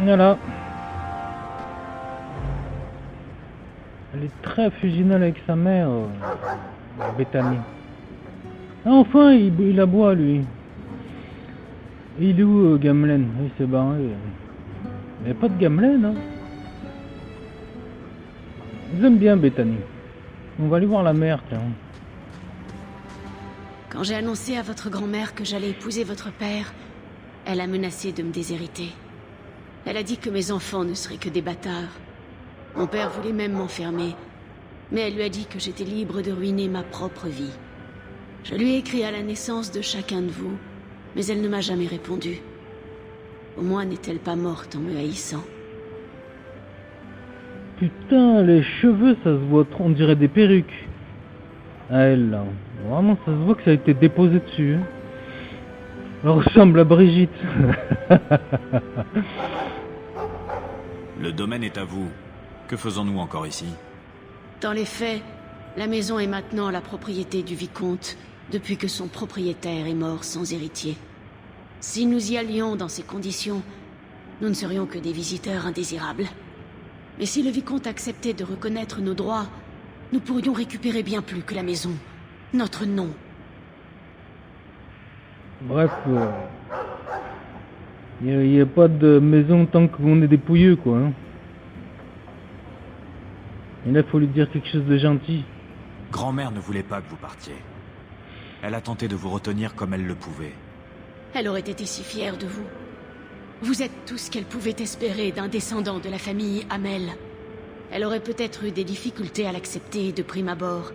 [SPEAKER 1] Voilà. Elle est très fusionnelle avec sa mère, Bethany. Ah, enfin, il aboie, lui. Il est où, Gamlen? Il s'est barré. Il n'y a pas de Gamlen, hein. Ils aiment bien Bethany. On va aller voir la mère, tiens.
[SPEAKER 13] Quand j'ai annoncé à votre grand-mère que j'allais épouser votre père, elle a menacé de me déshériter. Elle a dit que mes enfants ne seraient que des bâtards. Mon père voulait même m'enfermer, mais elle lui a dit que j'étais libre de ruiner ma propre vie. Je lui ai écrit à la naissance de chacun de vous, mais elle ne m'a jamais répondu. Au moins n'est-elle pas morte en me haïssant.
[SPEAKER 1] Putain, les cheveux, ça se voit trop, on dirait des perruques. À elle, là. Vraiment, ça se voit que ça a été déposé dessus. Hein. Elle ressemble à Brigitte.
[SPEAKER 8] Le domaine est à vous. Que faisons-nous encore ici?
[SPEAKER 13] Dans les faits, la maison est maintenant la propriété du vicomte, depuis que son propriétaire est mort sans héritier. Si nous y allions dans ces conditions, nous ne serions que des visiteurs indésirables. Mais si le vicomte acceptait de reconnaître nos droits, nous pourrions récupérer bien plus que la maison. Notre nom.
[SPEAKER 1] Bref, il n'y a pas de maison tant qu'on est dépouilleux, quoi. Hein. Et là, il faut lui dire quelque chose de gentil.
[SPEAKER 8] Grand-mère ne voulait pas que vous partiez. Elle a tenté de vous retenir comme elle le pouvait.
[SPEAKER 13] Elle aurait été si fière de vous. Vous êtes tout ce qu'elle pouvait espérer d'un descendant de la famille Hamel. Elle aurait peut-être eu des difficultés à l'accepter de prime abord,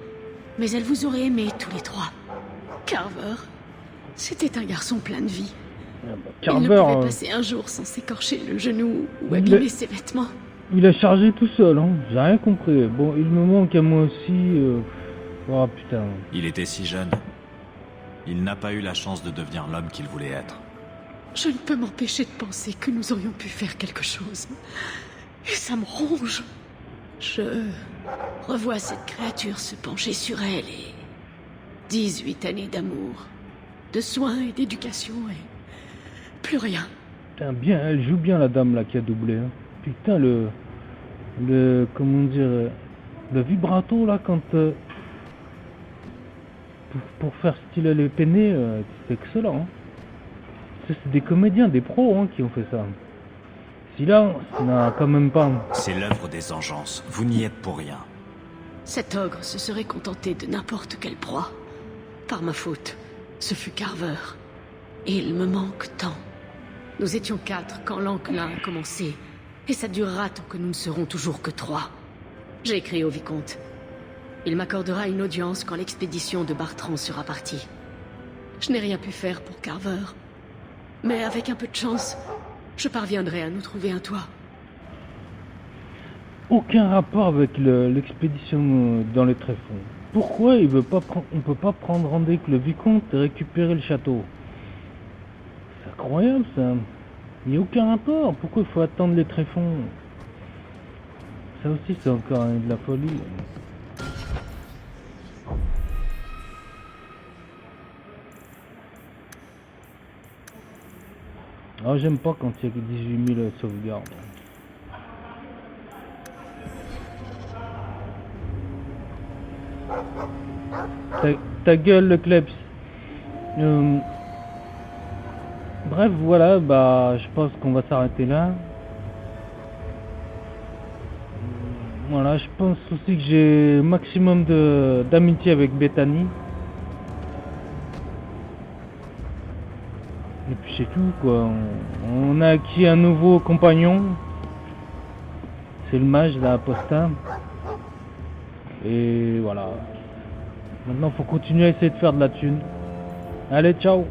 [SPEAKER 13] mais elle vous aurait aimé tous les trois. Carver, c'était un garçon plein de vie.
[SPEAKER 1] Carver,
[SPEAKER 13] il ne pouvait passer un jour sans s'écorcher le genou ou abîmer ses vêtements.
[SPEAKER 1] Il a chargé tout seul, hein. J'ai rien compris. Bon, il me manque à moi aussi. Oh putain.
[SPEAKER 8] Il était si jeune. Il n'a pas eu la chance de devenir l'homme qu'il voulait être.
[SPEAKER 13] Je ne peux m'empêcher de penser que nous aurions pu faire quelque chose. Et ça me ronge. Je revois cette créature se pencher sur elle et 18 années d'amour, de soins et d'éducation et plus rien.
[SPEAKER 1] Putain, bien, elle joue bien la dame là qui a doublé. Hein. Putain, le comment dire, le vibrato là quand pour faire style les peinés, c'est excellent. Hein. C'est des comédiens, des pros hein, qui ont fait ça. Si là, ça n'a quand même pas.
[SPEAKER 8] C'est l'œuvre des engences. Vous n'y êtes pour rien.
[SPEAKER 13] Cet ogre se serait contenté de n'importe quelle proie. Par ma faute, ce fut Carver. Et il me manque tant. Nous étions 4 quand l'enclin a commencé. Et ça durera tant que nous ne serons toujours que 3. J'ai écrit au vicomte. Il m'accordera une audience quand l'expédition de Bartrand sera partie. Je n'ai rien pu faire pour Carver. Mais avec un peu de chance, je parviendrai à nous trouver un toit.
[SPEAKER 1] Aucun rapport avec l'expédition dans les tréfonds. Pourquoi on peut pas prendre rendez-vous avec le vicomte et récupérer le château? C'est incroyable ça. Il n'y a aucun rapport. Pourquoi il faut attendre les tréfonds? Ça aussi c'est encore de la folie. Ah, j'aime pas quand il y a 18 000 sauvegardes. Ta gueule, le Klebs. Bref, voilà, bah, je pense qu'on va s'arrêter là. Voilà, je pense aussi que j'ai maximum d'amitié avec Bethany. Et puis c'est tout quoi, on a acquis un nouveau compagnon, c'est le mage d'Apostat. Et voilà, maintenant faut continuer à essayer de faire de la thune. Allez, ciao.